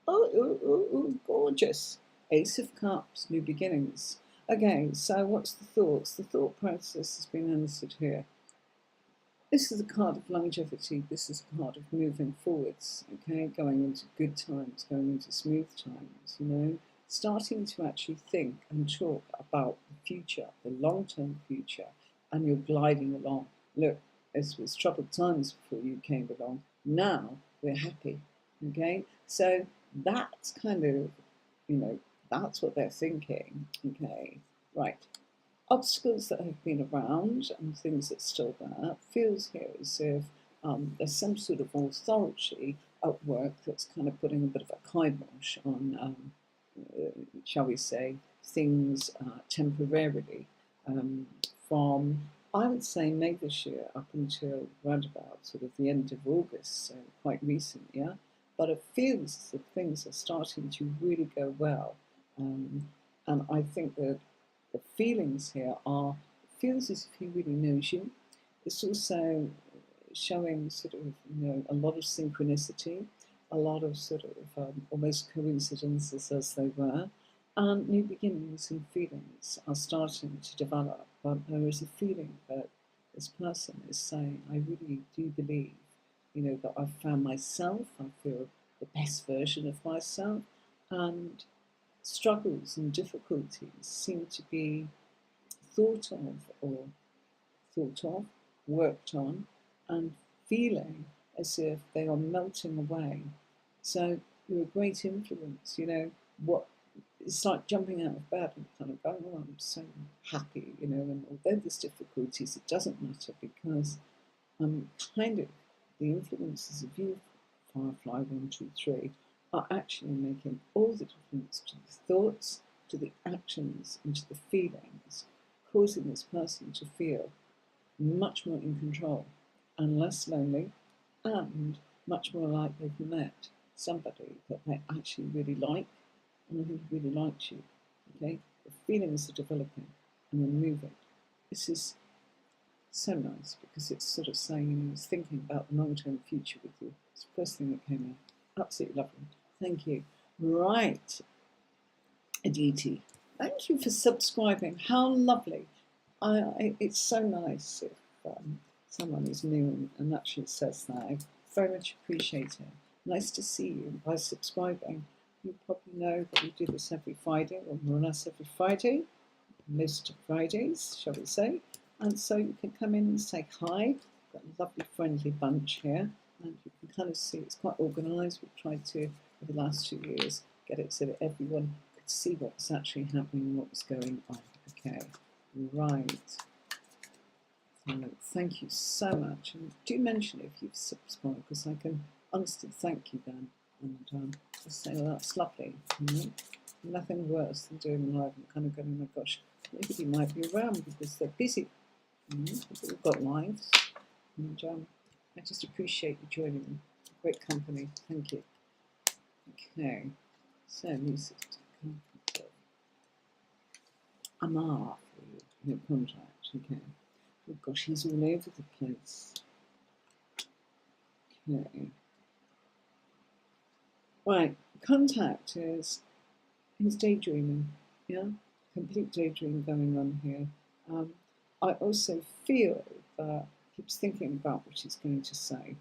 oh, gorgeous. Ace of Cups, new beginnings. Okay, so what's the thoughts? The thought process has been answered here. This is a card of longevity. This is a card of moving forwards, okay? Going into good times, going into smooth times, you know? Starting to actually think and talk about the future, the long-term future, and you're gliding along. Look, this was troubled times before you came along. Now we're happy, okay? So that's kind of, you know, that's what they're thinking, okay? Right. Obstacles that have been around and things that still there feels here as if there's some sort of authority at work that's kind of putting a bit of a kibosh on, shall we say, things temporarily um, from, I would say, May this year up until round about sort of the end of August, so quite recent, yeah? But it feels as if things are starting to really go well. And I think that the feelings here are, it feels as if he really knows you. It's also showing sort of, you know, a lot of synchronicity, a lot of sort of almost coincidences as they were, and new beginnings and feelings are starting to develop. But there is a feeling that this person is saying, I really do believe, you know, that I've found myself, I feel the best version of myself, and struggles and difficulties seem to be thought of or thought of, worked on, and feeling as if they are melting away. So you're a great influence, you know, what it's like jumping out of bed and kind of going, oh, I'm so happy, you know, and although there's difficulties, it doesn't matter because I'm kind of the influences of you, Firefly 123, are actually making all the difference to the thoughts, to the actions, and to the feelings, causing this person to feel much more in control and less lonely and much more like they've met somebody that they actually really like and who really likes you. Okay? The feelings are developing and they're moving. This is so nice because it's sort of saying, you know, it's thinking about the long-term future with you. It's the first thing that came out. Absolutely lovely. Thank you. Right, Aditi. Thank you for subscribing. How lovely. It's so nice if someone is new and actually says that. I very much appreciate it. Nice to see you by subscribing. You probably know that we do this every Friday, or more or less every Friday, most Fridays, shall we say. And so you can come in and say hi. We've got a lovely friendly bunch here. And you can kind of see it's quite organised. We've tried to, over the last 2 years, get it so that everyone could see what was actually happening, what was going on. Okay, right. So thank you so much. And do mention if you've subscribed, because I can honestly thank you then. And just say, well, that's lovely. Nothing worse than doing live and kind of going, oh my gosh, nobody might be around because they're busy. We've got lives. And I just appreciate you joining me. Great company. Thank you. Okay. So, music. Amar for you, your contract. Okay. Oh gosh, he's all over the place. Okay. Right. Contact is he's daydreaming. Yeah. Complete daydream going on here. I also feel that he keeps thinking about what he's going to say,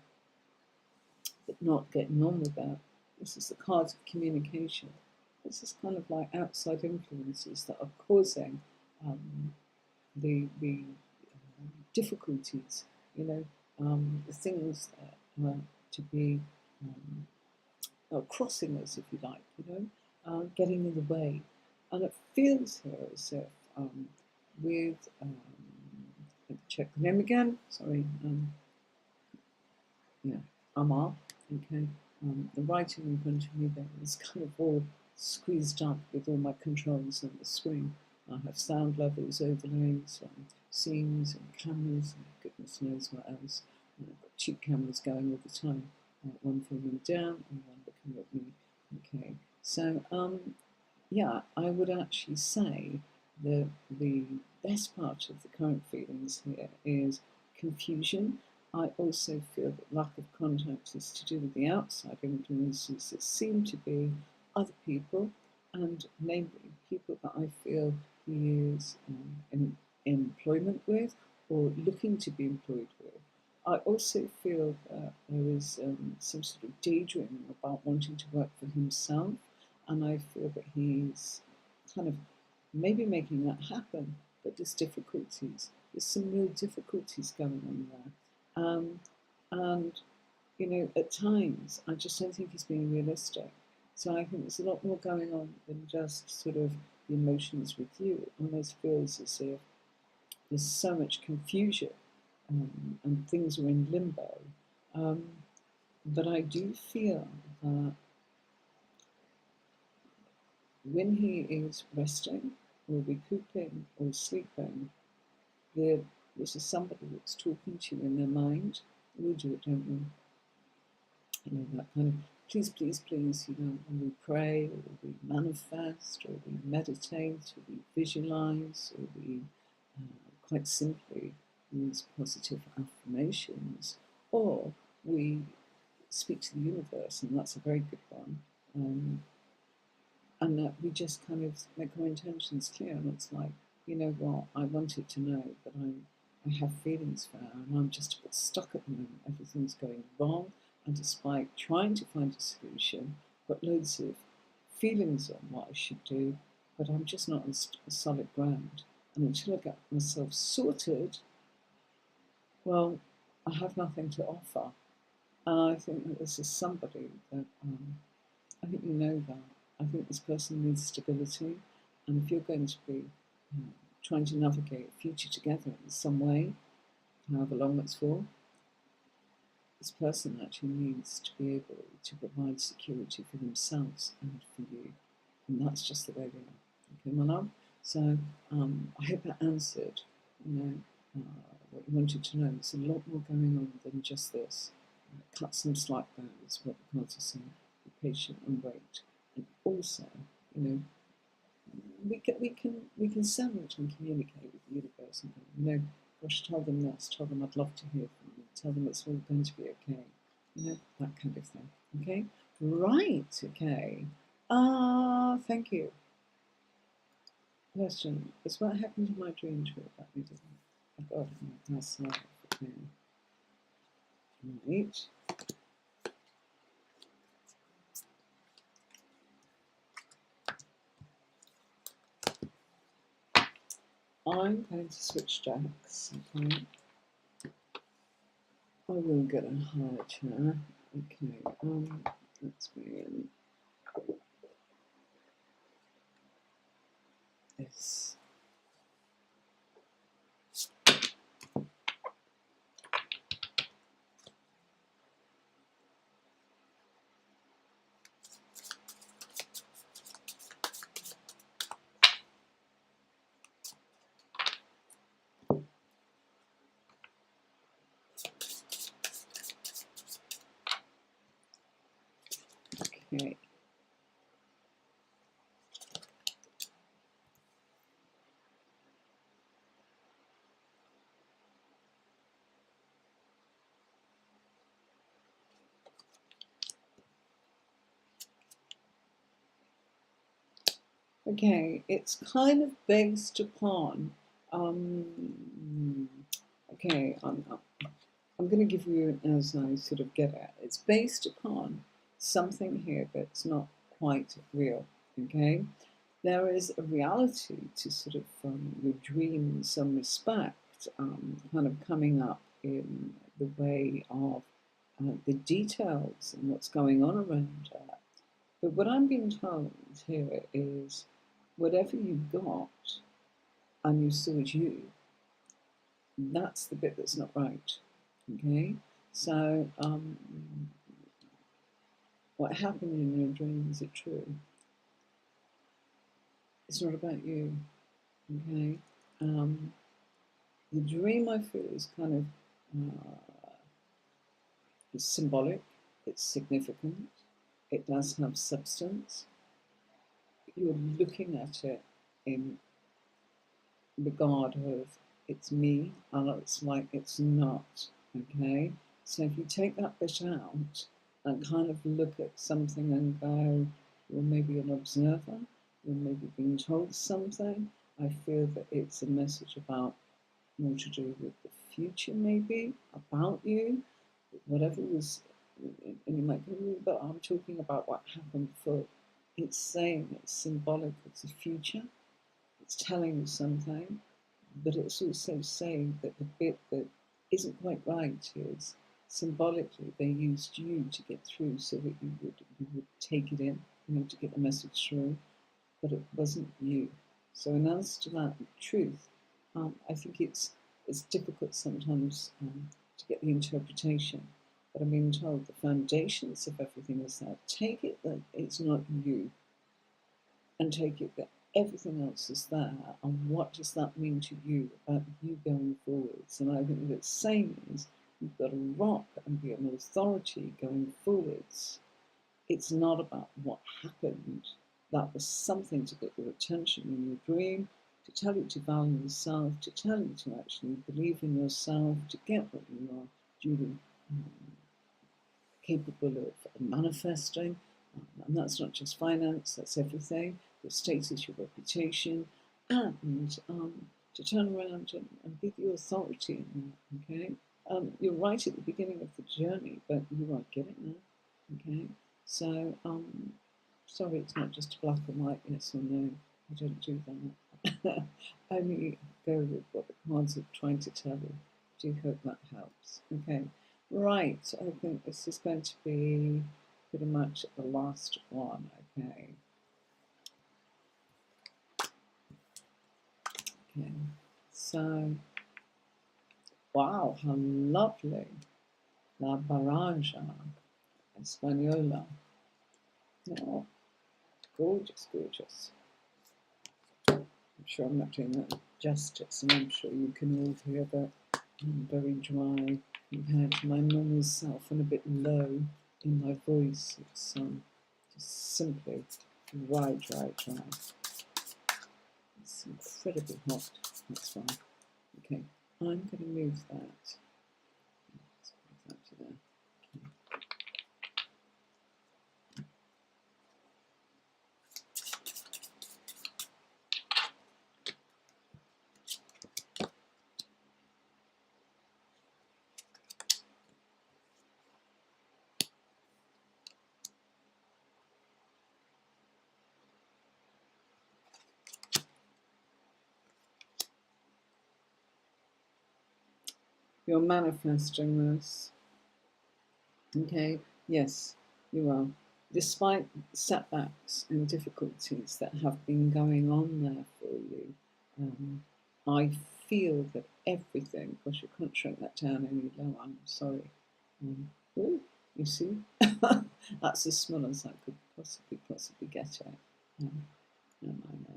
but not getting on with that. This is the cards of communication. This is kind of like outside influences that are causing the difficulties, you know, the things that are to be crossing us, if you like, you know, getting in the way. And it feels here as if with, let me check the name again, sorry, yeah, Amar, okay. The writing in front of me there is kind of all squeezed up with all my controls on the screen. I have sound levels, overlays, scenes and cameras, and goodness knows what else. And I've got 2 cameras going all the time, one filming down and one looking at me. Okay, so yeah, I would actually say that the best part of the current feelings here is confusion. I also feel that lack of contact is to do with the outside influences that seem to be other people, and namely people that I feel he is in employment with or looking to be employed with I also feel that there is some sort of daydreaming about wanting to work for himself, and I feel that he's kind of maybe making that happen, but there's difficulties. There's some real difficulties going on there. And, at times, I just don't think he's being realistic. So I think there's a lot more going on than just sort of the emotions with you. It almost feels as if there's so much confusion and things are in limbo. Um, but I do feel that when he is resting or recouping or sleeping, this is somebody that's talking to you in their mind. We do it, don't we? That kind of please, please, please, when we pray or we manifest or we meditate or we visualize or we quite simply use positive affirmations, or we speak to the universe, and that's a very good one. And that we just kind of make our intentions clear, and it's like, you know what, I wanted to know that I have feelings for her, and I'm just a bit stuck at the moment. Everything's going wrong, and despite trying to find a solution, I've got loads of feelings on what I should do, but I'm just not on solid ground. And until I get myself sorted, well, I have nothing to offer. And I think that this is somebody that, I think you know that. I think this person needs stability, and if you're going to be trying to navigate a future together in some way, however long it's for, this person actually needs to be able to provide security for themselves and for you, and that's just the way they are. Okay, my love. So I hope that answered, what you wanted to know. There's a lot more going on than just this. Cut some slack there is what the cards are saying. Be patient and wait. And also, we can send and communicate with the universe and go, gosh, tell them this, tell them I'd love to hear from you, tell them it's all going to be okay, that kind of thing. Okay, right, okay. Thank you. Question is, what happened to my dream tree that we didn't? I got it in my past life. Okay. Right. I'm going to switch decks. Okay. I will get a higher chair. Okay. Let's begin this. Okay. Okay, it's kind of based upon. Okay, I'm going to give you as I sort of get at. It's based upon something here that's not quite real. Okay, there is a reality to sort of your dream in some respect, kind of coming up in the way of the details and what's going on around that. But what I'm being told here is whatever you got and you saw as you, that's the bit that's not right. Okay? So, what happened in your dream, is it true? It's not about you. Okay? The dream, I feel, is kind of it's symbolic, it's significant, it does have substance. You're looking at it in regard of it's me, and it's like it's not. Okay, so if you take that bit out and kind of look at something and go, you're maybe an observer, you're maybe being told something, I feel that it's a message about more to do with the future, maybe, about you, whatever was, and you might go, "Oh, but I'm talking about what happened before." It's saying it's symbolic of the future, it's telling you something, but it's also saying that the bit that isn't quite right is symbolically they used you to get through so that you would take it in, to get the message through, but it wasn't you. So in answer to that truth, I think it's difficult sometimes to get the interpretation. But I'm being told the foundations of everything is there. Take it that it's not you, and take it that everything else is there. And what does that mean to you about you going forwards? And I think what it's saying is you've got to rock and be an authority going forwards. It's not about what happened. That was something to get your attention in your dream, to tell you to value yourself, to tell you to actually believe in yourself, to get what you are duly capable of manifesting. And that's not just finance, that's everything. Your status, your reputation, and to turn around and give you authority in that, okay? You're right at the beginning of the journey, but you are getting there, okay? So, sorry, it's not just black and white, yes or no. I don't do that. Only go with what the cards are trying to tell you. Do hope that helps. Okay, right. I think this is going to be pretty much the last one. Okay. Okay. So, wow, how lovely. La Baraja Española. Oh, gorgeous, gorgeous. I'm sure I'm not doing that justice, and I'm sure you can all hear that I'm very dry compared to my normal self and a bit low in my voice. It's just simply dry, dry, dry. It's incredibly hot. That's fine. Okay, I'm going to move that. Let's move that to there. You're manifesting this. Okay, yes, you are. Despite setbacks and difficulties that have been going on there for you, I feel that everything, gosh, you can't shrink that down any lower, I'm sorry. Oh, you see, that's as small as I could possibly get it. No,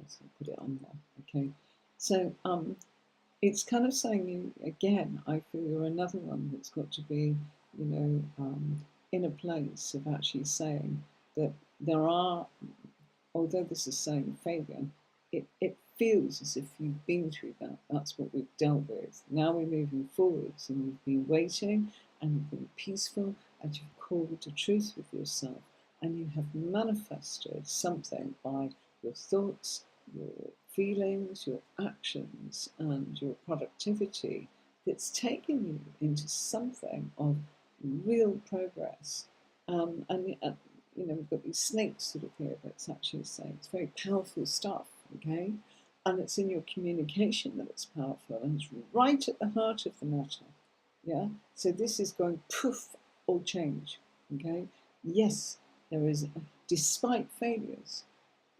so I'll put it on there, okay? So, it's kind of saying you again. I feel you're another one that's got to be, in a place of actually saying that there are, although this is saying failure, it feels as if you've been through that. That's what we've dealt with. Now we're moving forwards, and you've been waiting, and you've been peaceful, and you've called the truth with yourself, and you have manifested something by your thoughts, your feelings, your actions, and your productivity that's taken you into something of real progress. And we've got these snakes sort of here that's actually saying it's very powerful stuff, okay? And it's in your communication that it's powerful, and it's right at the heart of the matter, yeah? So this is going poof, all change, okay? Yes, there is, despite failures,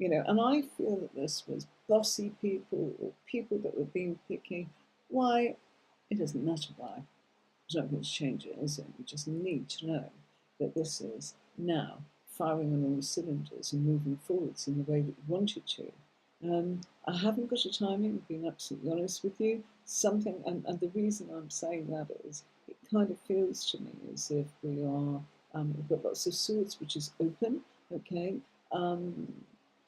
and I feel that this was bossy people or people that were being picky. Why? It doesn't matter why. It's not going to change it, is it? You just need to know that this is now firing on all cylinders and moving forwards in the way that you wanted to. I haven't got a timing, being absolutely honest with you. Something, and the reason I'm saying that is it kind of feels to me as if we've got lots of swords, which is open, okay?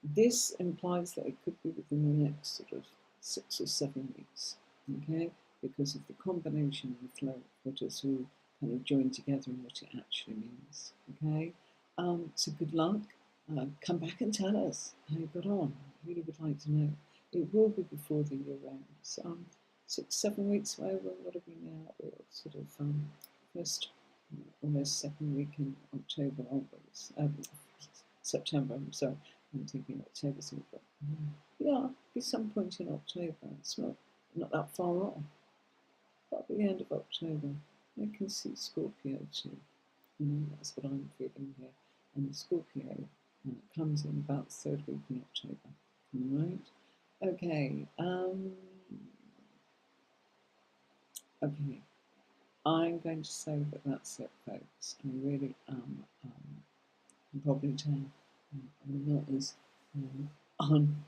This implies that it could be within the next sort of 6 or 7 weeks, okay? Because of the combination and the flow of what is all kind of joined together and what it actually means, okay? So good luck. Come back and tell us how you got on. I really would like to know. It will be before the year ends. 6, 7 weeks away. What are we now? We're sort of first, almost second week in October, aren't we? September, I'm sorry. I'm thinking October, so we've got, yeah, be some point in October. It's not that far off. But at the end of October, I can see Scorpio too. That's what I'm feeling here. And the Scorpio comes in about the third week in October. All right? Okay. Okay. I'm going to say that that's it, folks. I really am. Probably tell I'm not as on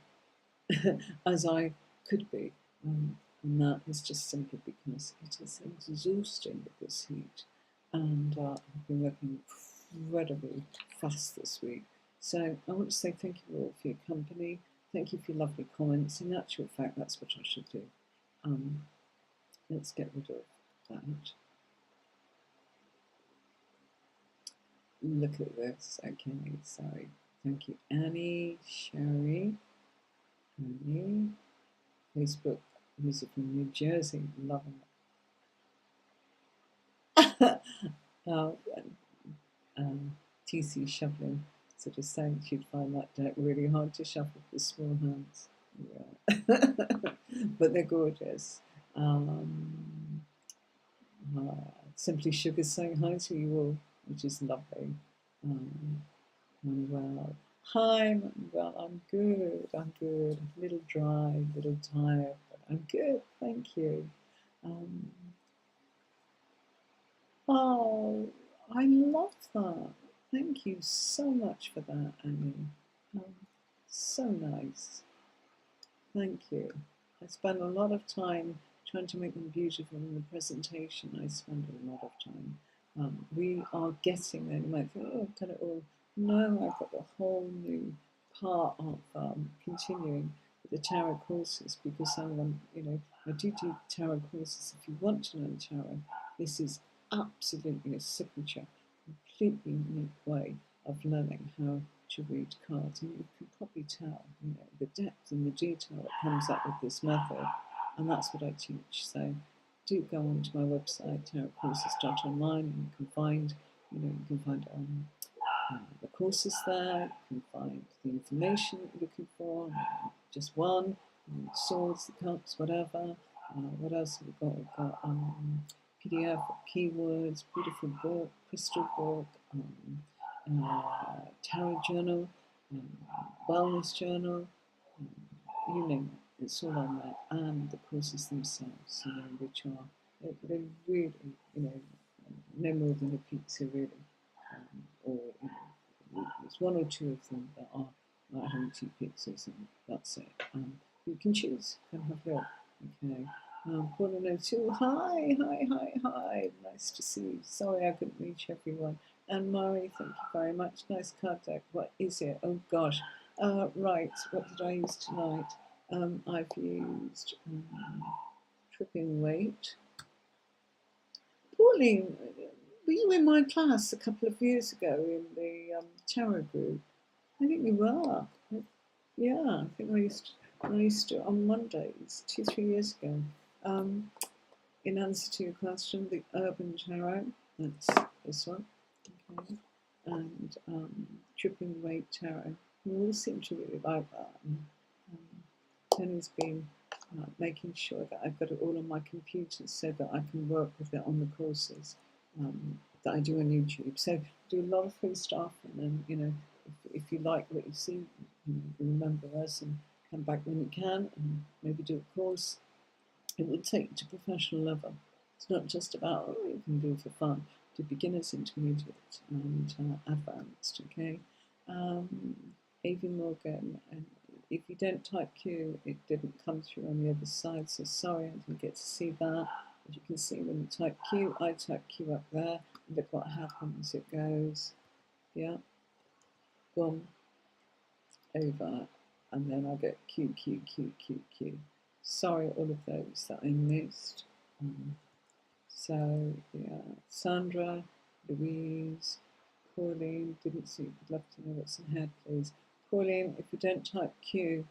as I could be. And that is just simply because it is exhausting with this heat. And I've been working incredibly fast this week. So I want to say thank you all for your company. Thank you for your lovely comments. In actual fact, that's what I should do. Let's get rid of that. Look at this. Okay, sorry. Thank you, Annie, Sherry, Annie, Facebook user from New Jersey, loving it. TC shuffling, sort of saying she'd find that deck really hard to shuffle with small hands. Yeah. But they're gorgeous. Simply Sugar saying hi to you all, which is lovely. Manuel. Hi, Manuel. I'm good. I'm good. A little dry, a little tired, but I'm good. Thank you. Oh, I love that. Thank you so much for that, Annie. So nice. Thank you. I spend a lot of time trying to make them beautiful in the presentation. I spend a lot of time. We are getting there. You might think, oh, I've done it all. No, I've got a whole new part of continuing with the tarot courses, because I do tarot courses. If you want to learn tarot, this is absolutely a signature, completely unique way of learning how to read cards. And you can probably tell, the depth and the detail that comes up with this method, and that's what I teach. So do go onto my website, tarotcourses.online, and you can find, the courses there. You can find the information that you're looking for, just one, swords, the cups, whatever. What else have we got? We've got PDF of keywords, beautiful book, crystal book, tarot journal, wellness journal, you name it, it's all on there, and the courses themselves, which are, they're really, no more than a pizza, really, or there's one or two of them that are like having 2 pizzas, and that's it. You can choose, you can have a look. Okay. Pauline too. Hi. Nice to see you. Sorry I couldn't reach everyone. And Mari, thank you very much. Nice card deck. What is it? Oh gosh. Right. What did I use tonight? I've used Tripping Weight. Pauline, were you in my class a couple of years ago in the tarot group? I think you were. Yeah, I think I used to on Mondays 2-3 years ago. In answer to your question, the Urban Tarot, that's this one, okay, and Tripping Weight Tarot. We all seem to really like that. Tony's been making sure that I've got it all on my computer so that I can work with it on the courses that I do on YouTube. So do a lot of free stuff, and then, if you like what you see, remember us and come back when you can, and maybe do a course. It will take you to professional level. It's not just about, you can do for fun. Do beginners, intermediate, and advanced, okay? Avi Morgan, and if you don't type Q, it didn't come through on the other side, so sorry I didn't get to see that. As you can see, when you type Q, I type Q up there, and look what happens. It goes, yeah, boom, over, and then I get Q, Q, Q, Q, Q. Sorry, all of those that I missed. So, yeah, Sandra, Louise, Pauline, didn't see, would love to know what's ahead, please. Pauline, if you don't type Q,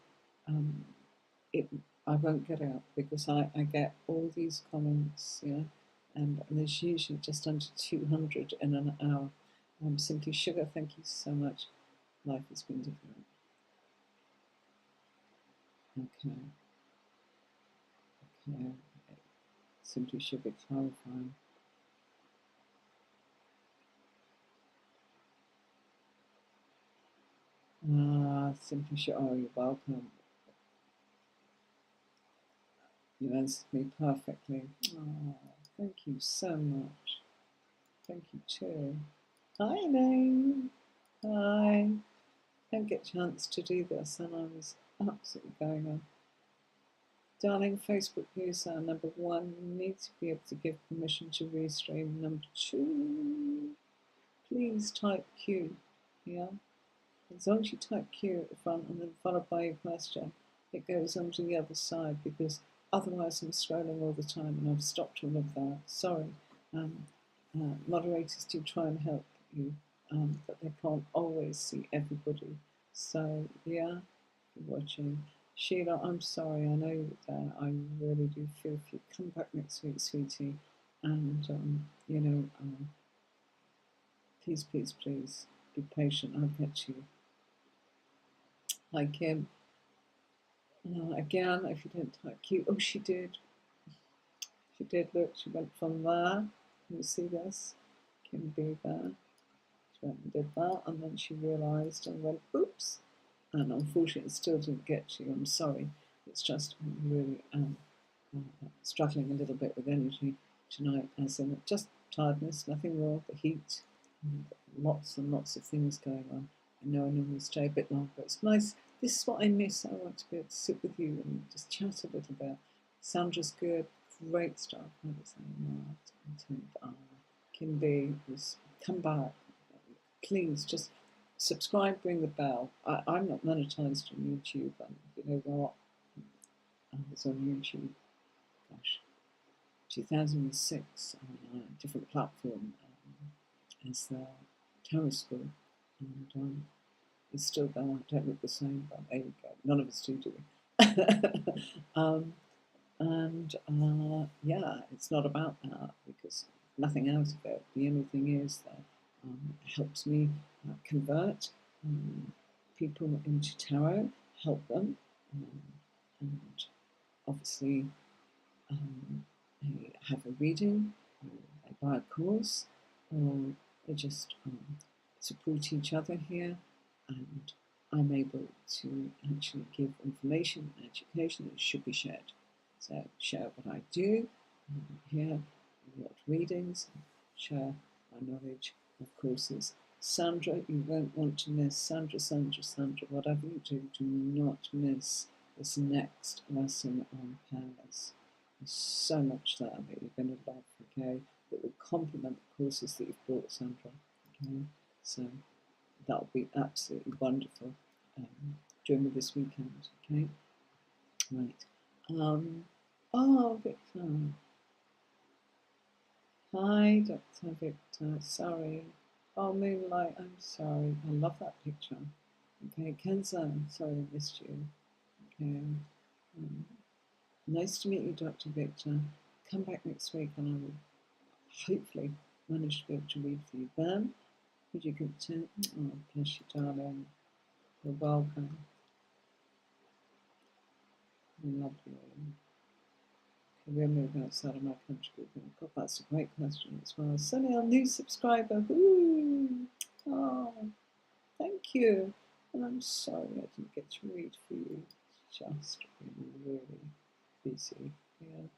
I won't get out because I get all these comments, and there's usually just under 200 in an hour. Simply Sugar, thank you so much. Life has been different. Okay. Simply Sugar clarifying. Simply Sugar, oh, you're welcome. You answered me perfectly. Oh, thank you so much. Thank you too. Hi, Elaine. Hi. Don't get a chance to do this, and I was absolutely going on. Darling, Facebook user number 1, you need to be able to give permission to restream. Number 2, please type Q. Yeah? As long as you type Q at the front and then followed by your question, it goes on to the other side, because otherwise I'm scrolling all the time and I've stopped all of that. Sorry. Moderators do try and help you, but they can't always see everybody. So, yeah, you're watching. Sheila, I'm sorry, I know you're there. I really do feel for you. Come back next week, sweetie. And, please, please, please be patient. I'll get you. Hi, Kim. Again, if you didn't type Q, oh, she did. She did, look, she went from there. Can you see this? Kim B there. She went and did that, and then she realised and went, oops. And unfortunately, it still didn't get to you. I'm sorry. It's just I'm really struggling a little bit with energy tonight, as in just tiredness, nothing more, the heat, and lots of things going on. I know I normally stay a bit longer. It's nice. This is what I miss. I want to be able to sit with you and just chat a little bit. Sandra's good, great stuff. I was saying that. Kim B was come back. Please just subscribe, ring the bell. I'm not monetized on YouTube, and you know what? I was on YouTube, gosh, 2006 on a different platform as the Tarot School, and it's still there. I don't look the same, but there you go. None of us do we? Yeah, it's not about that, because nothing out of it. The only thing is that it helps me convert people into tarot, help them, and obviously they have a reading, or they buy a course, or they just support each other here, and I'm able to actually give information and education that should be shared. So share what I do here, what readings, share my knowledge of courses. Sandra, you won't want to miss. Sandra, whatever you do, do not miss this next lesson on pairs. There's so much there that you're going to love, okay? That will complement the courses that you've bought, Sandra, okay? So that'll be absolutely wonderful during this weekend, okay? Right. Oh, Victor. Hi, Dr. Victor. Sorry. Oh, Moonlight, I'm sorry. I love that picture. Okay, Kenza, sorry I missed you. Okay. Nice to meet you, Dr. Victor. Come back next week and I will hopefully manage to be able to read for you. Ben, would you give to? Oh, bless you, darling. You're welcome. Lovely. We're moving outside of my country. God, that's a great question as well. Sunny, our new subscriber. Woo! Oh, thank you. And I'm sorry I didn't get to read for you. Just been really busy. Yeah.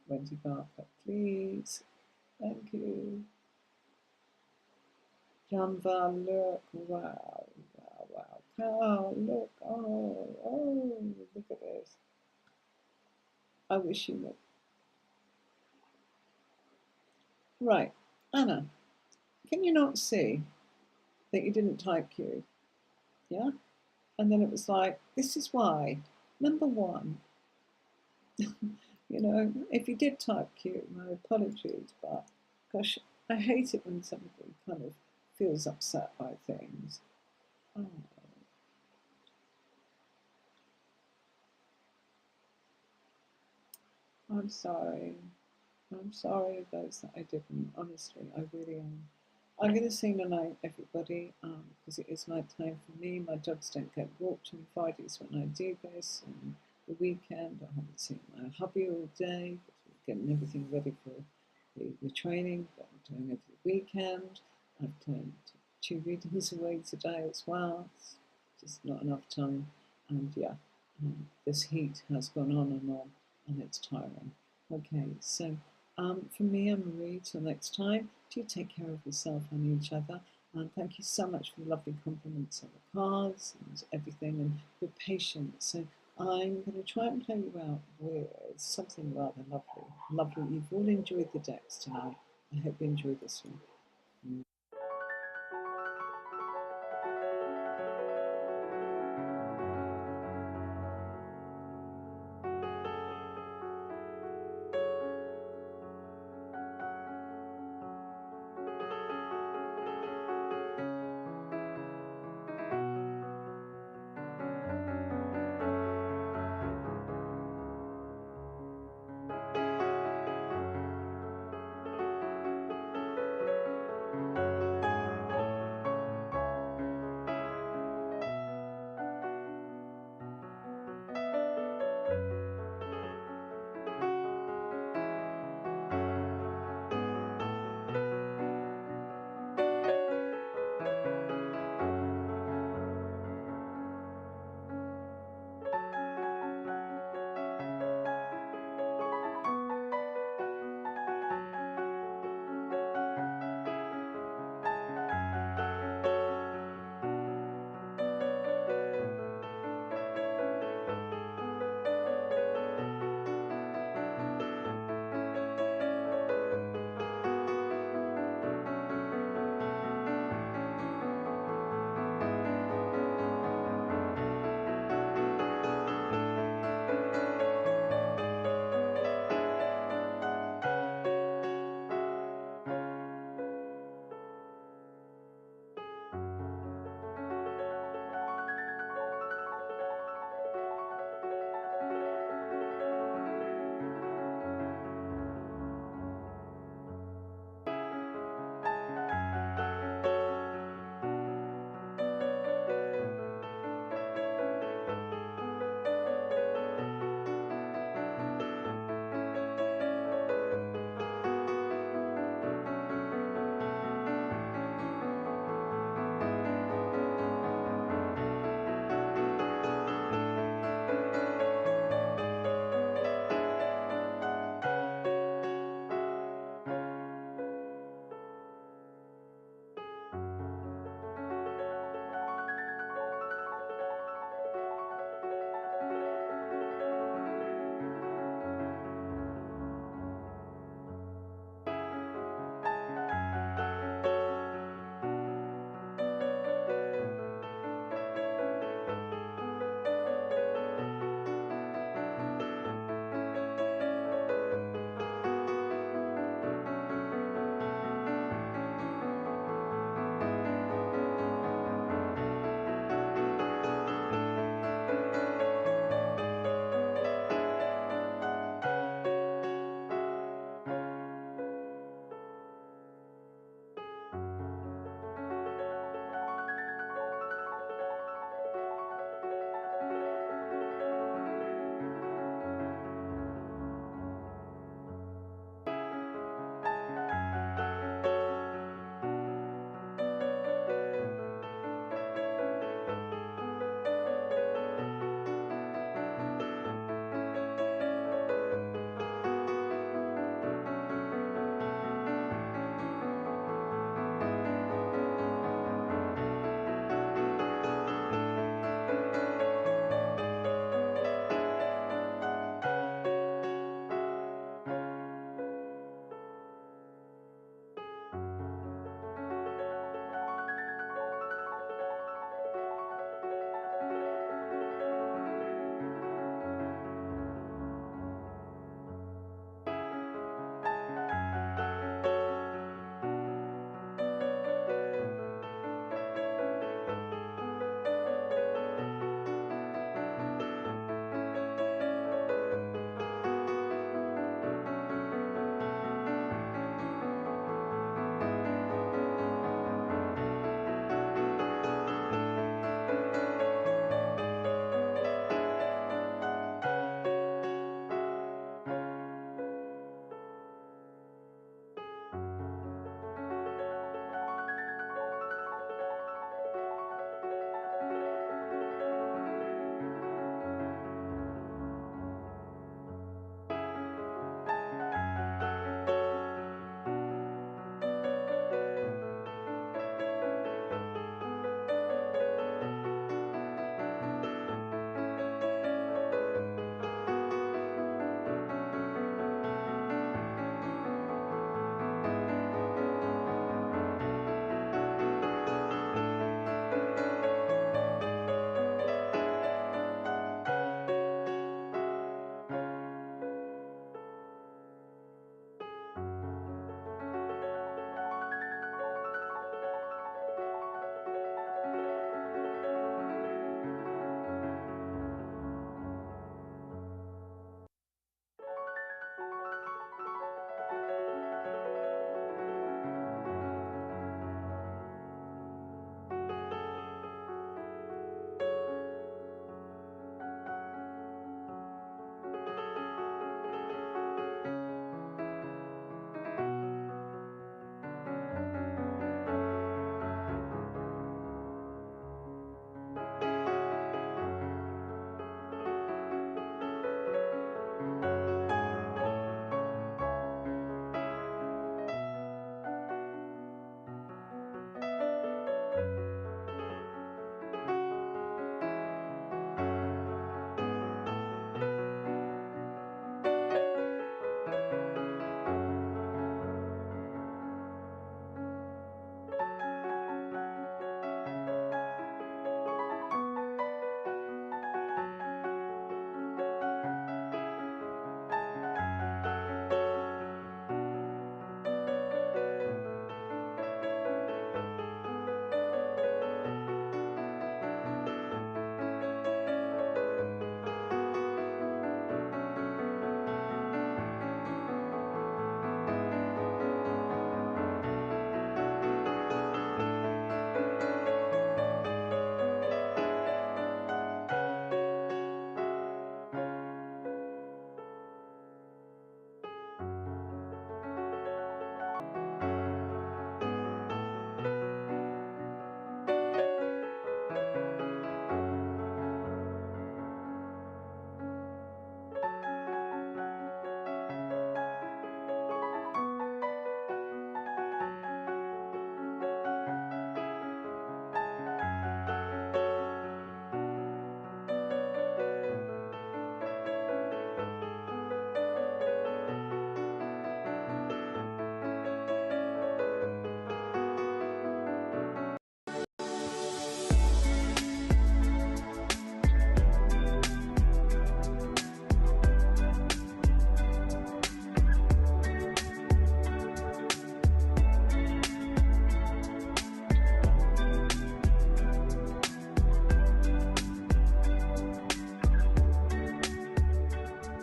Wendy Barker, please. Thank you. Janva, look. Wow. Oh, look. Oh, look at this. I wish you would. Right. Anna, can you not see that you didn't type Q? Yeah? And then it was like, this is why. Number one, if you did type Q, my apologies, but gosh, I hate it when somebody kind of feels upset by things. Oh, I'm sorry. I'm sorry of those that I didn't. Honestly, I really am. I'm going to sing the night, everybody, because it is night time for me. My dogs don't get walked on Fridays when I do this, and the weekend I haven't seen my hubby all day, getting everything ready for the training that I'm doing over the weekend. I've turned 2 readings away today as well. It's just not enough time, and yeah, this heat has gone on, and it's tiring. Okay, so from me and Marie, till next time, do take care of yourself and each other. And thank you so much for the lovely compliments on the cards and everything and your patience. So I'm going to try and play you out with something rather lovely. Lovely. You've all enjoyed the decks tonight. I hope you enjoyed this one.